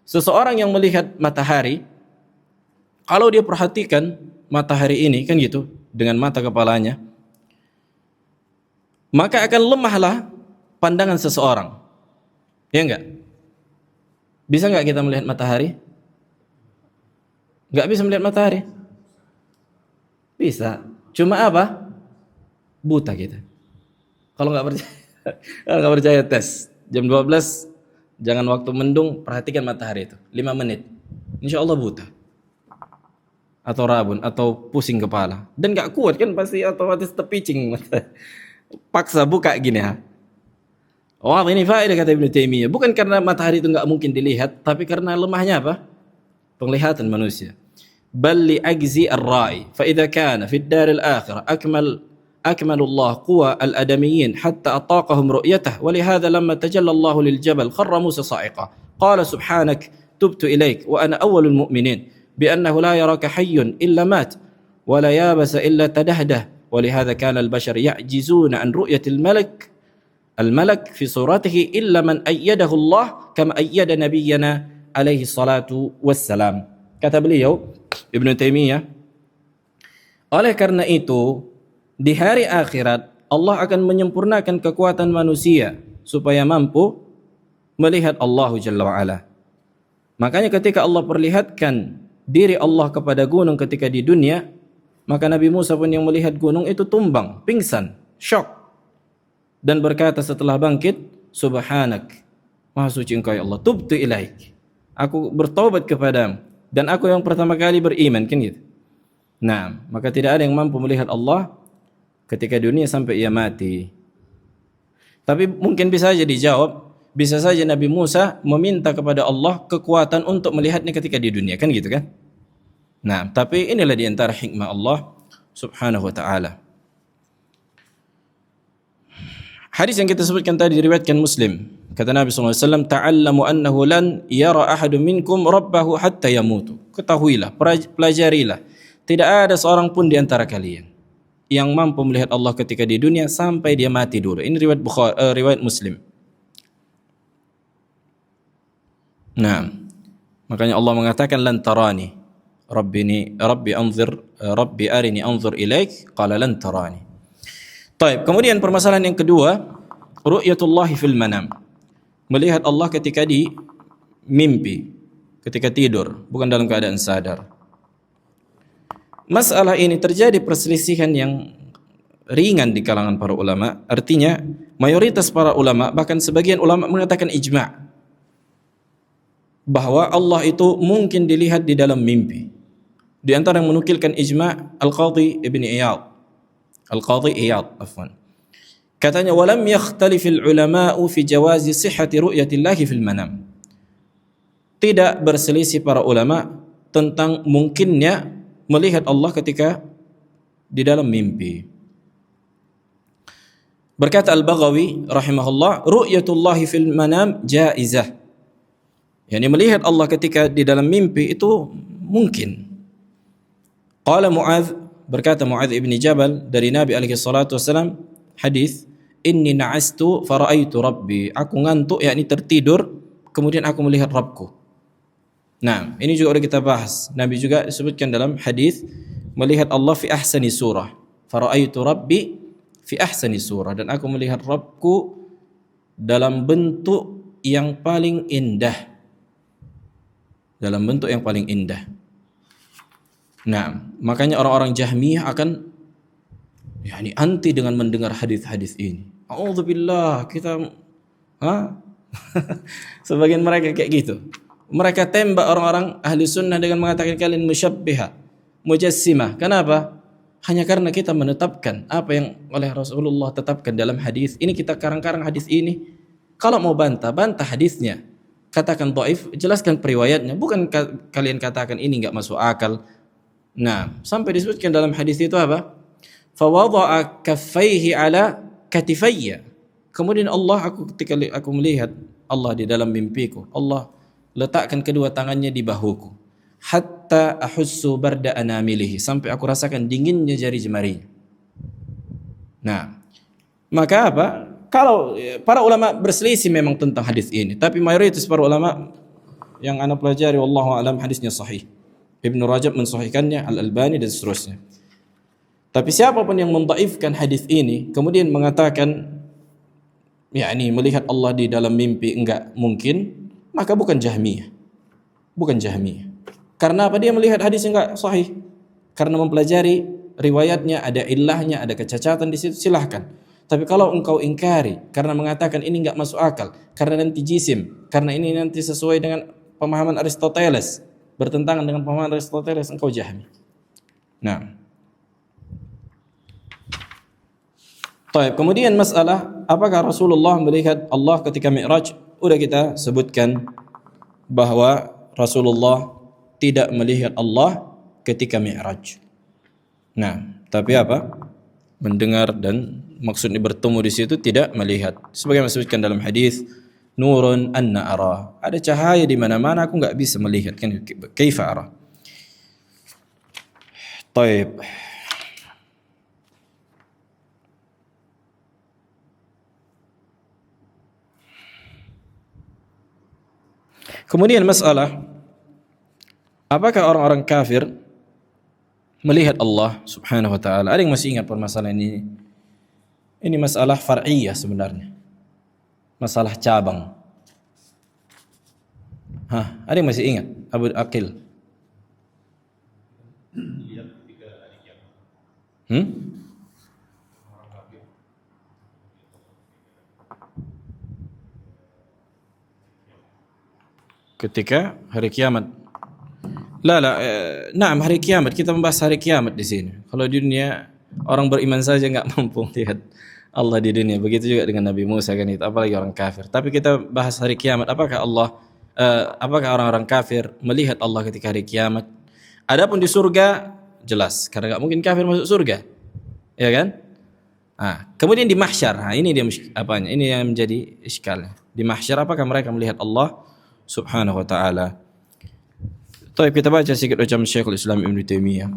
[SPEAKER 1] Seseorang yang melihat matahari, kalau dia perhatikan matahari ini kan gitu dengan mata kepalanya, maka akan lemahlah pandangan seseorang. Ya enggak? Bisa enggak kita melihat matahari? Enggak bisa melihat matahari. Bisa. Cuma apa? Buta kita. Kalau enggak percaya, kalau enggak percaya tes. Jam 12 jangan waktu mendung, perhatikan matahari itu 5 menit. Insya Allah buta. Atau rabun atau pusing kepala. Dan enggak kuat kan pasti otomatis terpicing. Paksa buka gini ya. Oh, ini faedah kata Ibnu Taimiyah. Bukan karena matahari itu enggak mungkin dilihat, tapi karena lemahnya apa? Penglihatan manusia. Bal li ajzi ar-ra'i. Fa idza kana fi ad-dar al-akhirah أكمل الله قوى الأدميين حتى أطاقهم رؤيته ولهذا لما تجلى الله للجبل خر موسى صاعقا قال سبحانك تبت إليك وأنا أول المؤمنين بأنه لا يراك حي إلا مات ولا يابس إلا تدهده ولهذا كان البشر يعجزون عن رؤية الملك في صورته إلا من أيده الله كما أيد نبينا عليه الصلاة والسلام. Kata beliau Ibnu Taimiyah, oleh karena itu di hari akhirat Allah akan menyempurnakan kekuatan manusia supaya mampu melihat Allah Jalla wa'ala. Makanya ketika Allah perlihatkan diri Allah kepada gunung ketika di dunia, maka Nabi Musa pun yang melihat gunung itu tumbang, pingsan, syok, dan berkata setelah bangkit, Subhanak, Maha suci Engkau ya Allah, tubtu ilaik, aku bertaubat kepadamu dan aku yang pertama kali beriman, kan gitu. Nah, maka tidak ada yang mampu melihat Allah ketika dunia sampai ia mati. Tapi mungkin bisa saja dijawab, bisa saja Nabi Musa meminta kepada Allah kekuatan untuk melihatnya ketika di dunia, kan gitu kan? Nah, tapi inilah di antara hikmah Allah Subhanahu wa taala. Hadis yang kita sebutkan tadi diriwayatkan Muslim. Kata Nabi sallallahu alaihi wasallam, "Ta'allamu annahu lan yara ahadun minkum rabbahu hatta yamutu." Ketahuilah, pelajarilah, tidak ada seorang pun di antara kalian yang mampu melihat Allah ketika di dunia sampai dia mati dulu. Ini riwayat riwayat Muslim. Nah, makanya Allah mengatakan lan tarani. Rabbi arini anzur ilaik, qala lan tarani. Baik, kemudian permasalahan yang kedua, ru'yatullah fil manam. Melihat Allah ketika di mimpi, ketika tidur, bukan dalam keadaan sadar. Masalah ini terjadi perselisihan yang ringan di kalangan para ulama. Artinya mayoritas para ulama, bahkan sebagian ulama mengatakan ijma' bahwa Allah itu mungkin dilihat di dalam mimpi. Di antara yang menukilkan ijma' Al-Qadhi Iyad, katanya walam yakhtalifil ulama'u fi jawazi sihhati ru'yatillahi fil manam. Tidak berselisih para ulama tentang mungkinnya melihat Allah ketika di dalam mimpi. Berkata Al-Baghawi rahimahullah, ru'yatullahi fil manam jaizah. Yani melihat Allah ketika di dalam mimpi itu mungkin. Qala Mu'adz, berkata Mu'adz ibn Jabal dari Nabi alaihi salatu wasalam, hadis, inni na'astu fara'aitu rabbi. Aku ngantuk, yakni tertidur, kemudian aku melihat Rabbku. Nah, ini juga sudah kita bahas. Nabi juga disebutkan dalam hadis melihat Allah fi ahsani surah. Fara'aitu rabbi fi ahsani surah, dan aku melihat Rabbku dalam bentuk yang paling indah. Dalam bentuk yang paling indah. Nah, makanya orang-orang Jahmiyah akan anti dengan mendengar hadis-hadis ini. A'udzubillah, kita sebagian mereka kayak gitu. Mereka tembak orang-orang ahli sunnah dengan mengatakan kalian musyabbihah, mujassimah. Kenapa? Hanya karena kita menetapkan apa yang oleh Rasulullah tetapkan dalam hadis. Ini kita karang-karang hadis ini. Kalau mau bantah hadisnya. Katakan dhaif, jelaskan periwayatnya. Bukan kalian katakan ini enggak masuk akal. Nah, sampai disebutkan dalam hadis itu apa? Fa wada'a kaffaihi ala katifayya. Kemudian Allah, ketika aku melihat Allah di dalam mimpiku, Allah letakkan kedua tangannya di bahuku, hatta ahussu barda anamilihi, sampai aku rasakan dinginnya jari jemarinya. Nah, maka apa? Kalau para ulama berselisih memang tentang hadis ini, tapi mayoritas para ulama yang ana pelajari wallahu alam hadisnya sahih. Ibnu Rajab mensahihkannya, Al-Albani dan seterusnya. Tapi siapapun yang mendhaifkan hadis ini kemudian mengatakan yakni melihat Allah di dalam mimpi enggak mungkin, maka bukan Jahmiyah. Bukan Jahmiyah. Karena apa? Dia melihat hadis yang enggak sahih. Karena mempelajari riwayatnya, ada ilahnya, ada kecacatan di situ, silahkan. Tapi kalau engkau ingkari karena mengatakan ini enggak masuk akal, karena nanti jisim, karena ini nanti sesuai dengan pemahaman Aristoteles, bertentangan dengan pemahaman Aristoteles, engkau Jahmi. Nah, baik. Kemudian masalah apakah Rasulullah melihat Allah ketika Mi'raj? Udah kita sebutkan bahwa Rasulullah tidak melihat Allah ketika Mi'raj. Nah, tapi apa? Mendengar dan maksudnya bertemu di situ, tidak melihat. Sebagaimana disebutkan dalam hadis, nurun anna ara. Ada cahaya di mana-mana, aku enggak bisa melihat. Kan kaifa ara? Baik. Kemudian masalah, apakah orang-orang kafir melihat Allah Subhanahu wa taala? Ada yang masih ingat permasalahan ini? Ini masalah far'iyah sebenarnya. Masalah cabang. Ada yang masih ingat? Abu Aqil. Ketika hari kiamat. Naam, hari kiamat, kita membahas hari kiamat di sini. Kalau di dunia orang beriman saja enggak mampu lihat Allah di dunia. Begitu juga dengan Nabi Musa kan itu, apalagi orang kafir. Tapi kita bahas hari kiamat, apakah orang-orang kafir melihat Allah ketika hari kiamat? Adapun di surga jelas, karena enggak mungkin kafir masuk surga. Ya kan? Kemudian di mahsyar, ini dia apanya? Ini yang menjadi iskalnya. Di mahsyar apakah mereka melihat Allah Subhanahu wa taala? Baik, kita baca sedikit ucapan Syekhul Islam Ibn Taimiyah.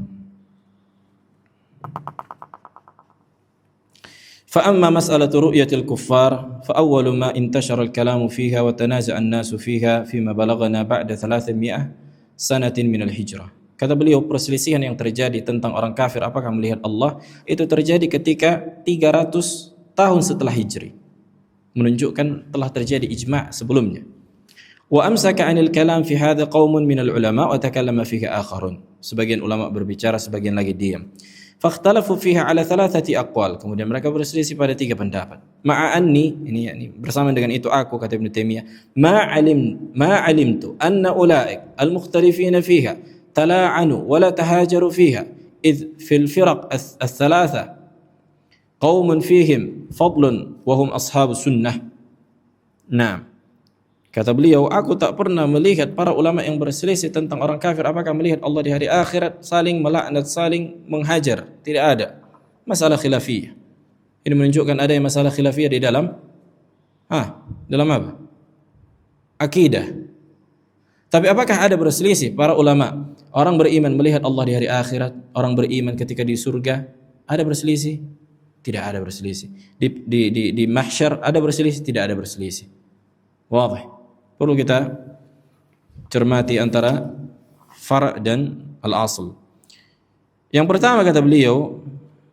[SPEAKER 1] فأما مسألة رؤية الكفار فأول ما انتشر الكلام فيها وتنازع الناس فيها فيما بلغنا بعد 300 سنة من الهجرة. Kata beliau, perselisihan yang terjadi tentang orang kafir apakah melihat Allah itu terjadi ketika 300 tahun setelah Hijri. Menunjukkan telah terjadi ijma' sebelumnya. Wa amsaka 'anil kalam fi hadha qaumun minal ulama wa takallama fihi akharun. Sebagian ulama berbicara, sebagian lagi diam. Fakhtalafu fiha ala thalathati aqwal. Kemudian mereka berselisih pada 3 pendapat. Ma'a anni, ini bersama dengan itu aku, kata Ibnu Taimiyah, ma alimtu anna ulaik al-mukhtalifina fiha tala'anu wa la tahajaru fiha idh fil firaq ath-thalatha qaumun fihim fadlun wa hum ashabus sunnah. Nah, kata beliau, aku tak pernah melihat para ulama yang berselisih tentang orang kafir apakah melihat Allah di hari akhirat, saling melaknat, saling menghajar. Tidak ada masalah khilafiyah. Ini menunjukkan ada yang masalah khilafiyah di dalam dalam apa? Akidah. Tapi apakah ada berselisih para ulama? Orang beriman melihat Allah di hari akhirat, orang beriman ketika di surga, ada berselisih? Tidak ada berselisih. Di mahsyar ada berselisih? Tidak ada berselisih. Wadih. Perlu kita cermati antara far' dan al-asl. Yang pertama kata beliau,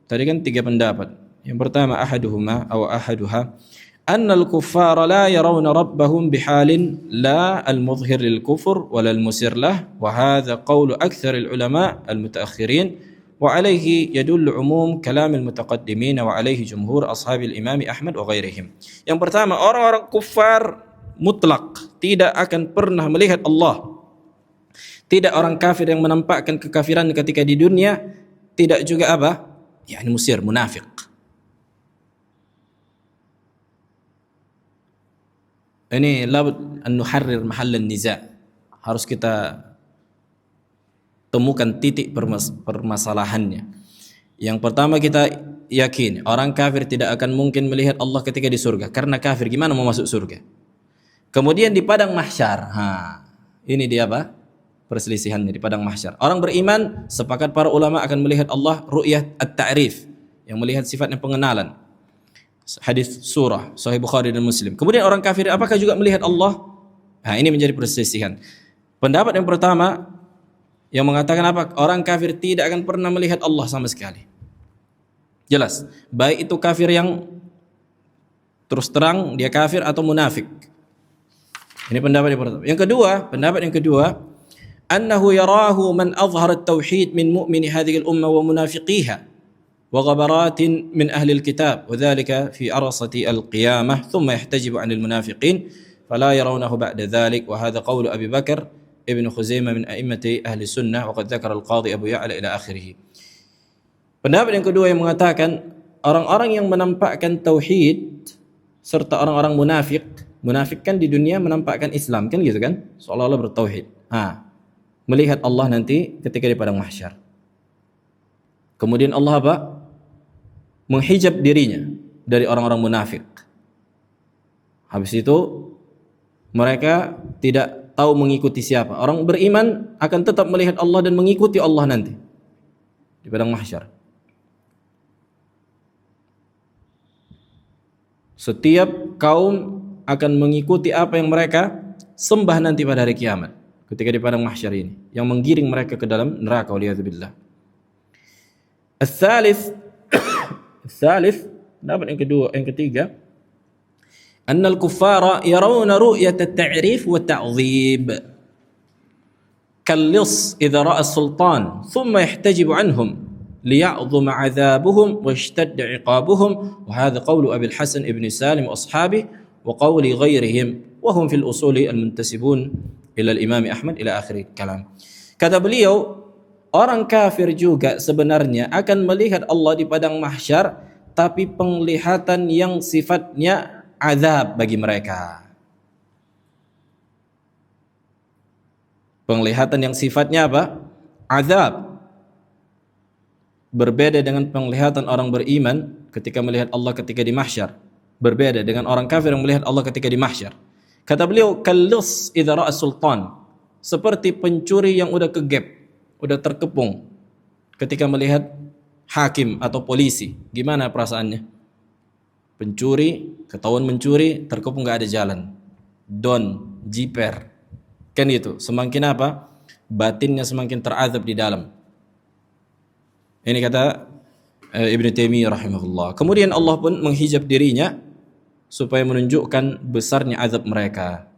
[SPEAKER 1] tadi kan 3 pendapat. Yang pertama ahaduha annal kuffara la yarawna rabbahum bihalin la al-mudhhir lil kufur wala al-musir lah, wa hadha qawlu akthar al-ulama al-mutaakhirin wa alayhi yadullu umum kalam al-mutaqaddimin wa alayhi jumhur ashabil imam Ahmad wa ghairihim. Yang pertama, orang-orang kufar mutlak tidak akan pernah melihat Allah. Tidak orang kafir yang menampakkan kekafiran ketika di dunia, tidak juga apa? Yani musir, munafik. Ini labud an nuharrir mahall an-niza'. Harus kita temukan titik permasalahannya. Yang pertama, kita yakin orang kafir tidak akan mungkin melihat Allah ketika di surga, karena kafir gimana mau masuk surga? Kemudian di padang mahsyar, ini dia apa? Perselisihannya di padang mahsyar. Orang beriman sepakat para ulama akan melihat Allah ru'yah at-ta'rif, yang melihat sifatnya pengenalan. Hadis surah Sahih Bukhari dan Muslim. Kemudian orang kafir apakah juga melihat Allah? Ini menjadi perselisihan. Pendapat yang pertama yang mengatakan apa? Orang kafir tidak akan pernah melihat Allah sama sekali. Jelas, baik itu kafir yang terus terang dia kafir atau munafik. Ini pendapat yang pertama. Pendapat yang kedua, annahu yarahu man azhara at-tauhid min mu'mini hadhihi al-ummah wa munafiqiha wa ghabaratin min ahli al-kitab wa dhalika fi arasati al-qiyamah thumma yahtajibu 'anil munafiqin fala yarawnahu ba'da dhalik wa hadha qawlu Abi Bakar ibn Khuzaimah min a'immati ahli sunnah wa qad dzakara al-qadhi Abu Ya'la ila akhirih. Pendapat yang kedua yang mengatakan orang-orang yang menampakkan tauhid serta orang-orang munafik kan di dunia menampakkan Islam kan gitu kan, seolah-olah bertauhid. Melihat Allah nanti ketika di padang mahsyar. Kemudian Allah apa? Menghijab dirinya dari orang-orang munafik. Habis itu mereka tidak tahu mengikuti siapa. Orang beriman akan tetap melihat Allah dan mengikuti Allah nanti di padang mahsyar. Setiap kaum akan mengikuti apa yang mereka sembah nanti pada hari kiamat ketika di padang mahsyar ini, yang menggiring mereka ke dalam neraka waliyadzubillah. Al-thalith pendapat yang ketiga, anna al-kuffara yarawna ru'yat at-ta'rif wa ta'dhib kal-lis idza ra'a as-sultan thumma yahtajibu anhum liya'dhuma 'adhabuhum wa yashtadda 'iqabuhum wa hadha qawlu Abi al-Hasan ibn Salim wa ashabihi wa qawli ghairihim wa hum fil usuli al-muntasibun ila al-Imam Ahmad ila akhir kalam. Kata beliau, orang kafir juga sebenarnya akan melihat Allah di padang mahsyar, tapi penglihatan yang sifatnya azab bagi mereka. Penglihatan yang sifatnya apa? Azab. Berbeda dengan penglihatan orang beriman ketika melihat Allah ketika di mahsyar. Berbeda dengan orang kafir yang melihat Allah ketika di mahsyar. Kata beliau, kallis idza ra'a sultan, seperti pencuri yang udah kegep, udah terkepung ketika melihat hakim atau polisi. Gimana perasaannya? Pencuri, ketahuan mencuri, terkepung gak ada jalan. Don, jiper. Kan itu. Semakin apa? Batinnya semakin terazab di dalam. Ini kata Ibn Taimiyah rahimahullah. Kemudian Allah pun menghijab dirinya supaya menunjukkan besarnya azab mereka.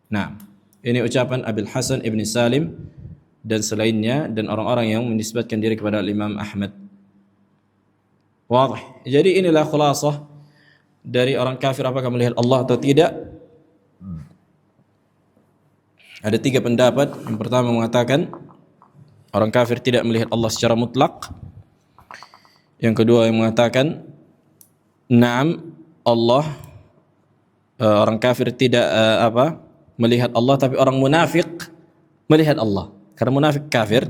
[SPEAKER 1] Nah, ini ucapan Abil Hasan Ibn Salim dan selainnya, dan orang-orang yang menisbatkan diri kepada Imam Ahmad. Wadih. Jadi inilah khulasah dari orang kafir, apakah melihat Allah atau tidak. Ada 3 pendapat. Yang pertama mengatakan orang kafir tidak melihat Allah secara mutlak. Yang kedua yang mengatakan na'am, Allah, orang kafir tidak melihat Allah, tapi orang munafik melihat Allah. Karena munafik kafir,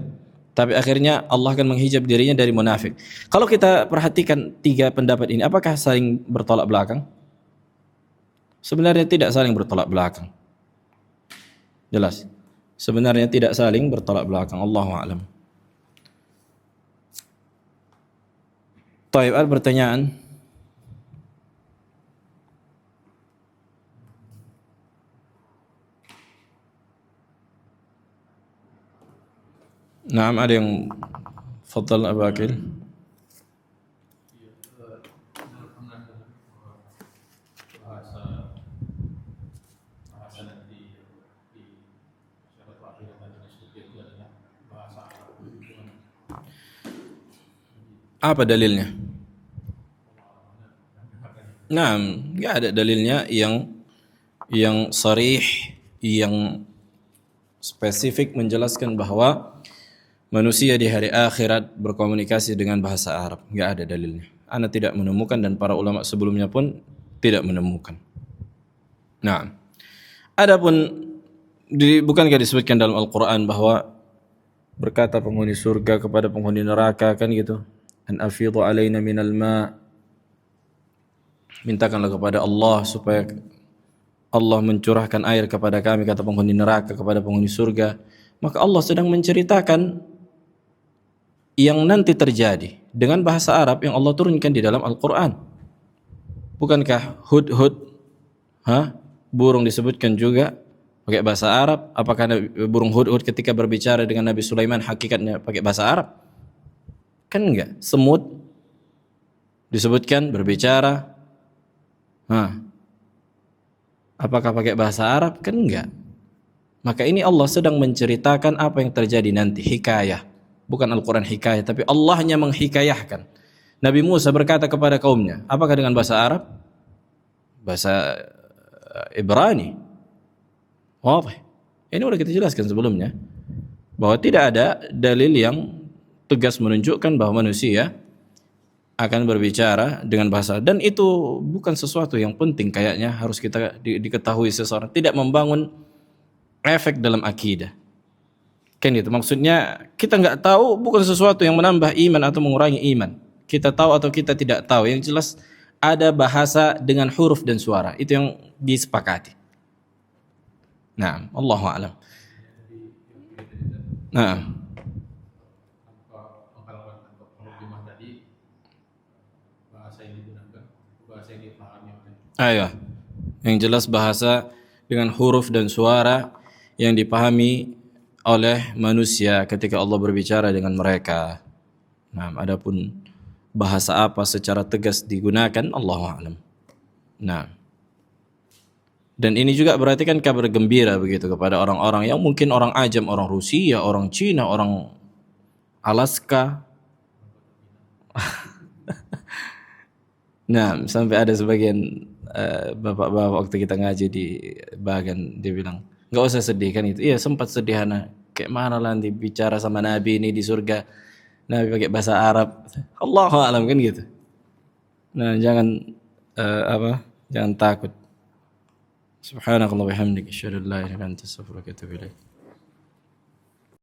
[SPEAKER 1] tapi akhirnya Allah akan menghijab dirinya dari munafik. Kalau kita perhatikan 3 pendapat ini, apakah saling bertolak belakang? Sebenarnya tidak saling bertolak belakang. Jelas. Sebenarnya tidak saling bertolak belakang. Allahu a'lam. Taib, ada pertanyaan? Naam, ada yang fadhal Abu Akil. Apa dalilnya? Nah, enggak ada dalilnya yang sharih, yang spesifik menjelaskan bahwa manusia di hari akhirat berkomunikasi dengan bahasa Arab. Enggak ada dalilnya. Ana tidak menemukan dan para ulama sebelumnya pun tidak menemukan. Nah, adapun bukankah disebutkan dalam Al-Qur'an bahwa berkata penghuni surga kepada penghuni neraka, kan gitu? An afidhu alaina minal ma', mintakanlah kepada Allah supaya Allah mencurahkan air kepada kami, kata penghuni neraka kepada penghuni surga. Maka Allah sedang menceritakan yang nanti terjadi dengan bahasa Arab yang Allah turunkan di dalam Al-Quran. Bukankah hudhud, burung disebutkan juga pakai bahasa Arab? Apakah burung hudhud ketika berbicara dengan Nabi Sulaiman hakikatnya pakai bahasa Arab? Kan enggak. Semut disebutkan berbicara Hah, apakah pakai bahasa Arab? Kan enggak. Maka ini Allah sedang menceritakan apa yang terjadi nanti, hikayah. Bukan Al-Quran hikayah, tapi Allahnya menghikayahkan. Nabi Musa berkata kepada kaumnya, apakah dengan bahasa Arab? Bahasa Ibrani. Wah, ini udah kita jelaskan sebelumnya, bahwa tidak ada dalil yang tegas menunjukkan bahwa manusia akan berbicara dengan bahasa, dan itu bukan sesuatu yang penting kayaknya harus kita diketahui seseorang, tidak membangun efek dalam akidah. Kan itu maksudnya, kita nggak tahu bukan sesuatu yang menambah iman atau mengurangi iman. Kita tahu atau kita tidak tahu, yang jelas ada bahasa dengan huruf dan suara, itu yang disepakati. Nah, Allahu a'lam. Nah, ayo, yang jelas bahasa dengan huruf dan suara yang dipahami oleh manusia ketika Allah berbicara dengan mereka. Nah, adapun bahasa apa secara tegas digunakan, Allahu a'lam. Nah, dan ini juga berarti kan kabar gembira begitu kepada orang-orang yang mungkin orang ajam, orang Rusia, orang Cina, orang Alaska. Nah, sampai ada sebagian bapak-bapak waktu kita ngaji di bagian, dia bilang, nggak usah sedih kan itu. Iya, sempat sedih anak. Kayak mana lah nanti bicara sama Nabi ini di surga, Nabi pakai bahasa Arab. Allahu a'lam kan gitu. Nah, jangan takut. Subhanakallah wa bihamdika asyhadu an la ilaha illa anta astaghfiruka wa atubu ilaik.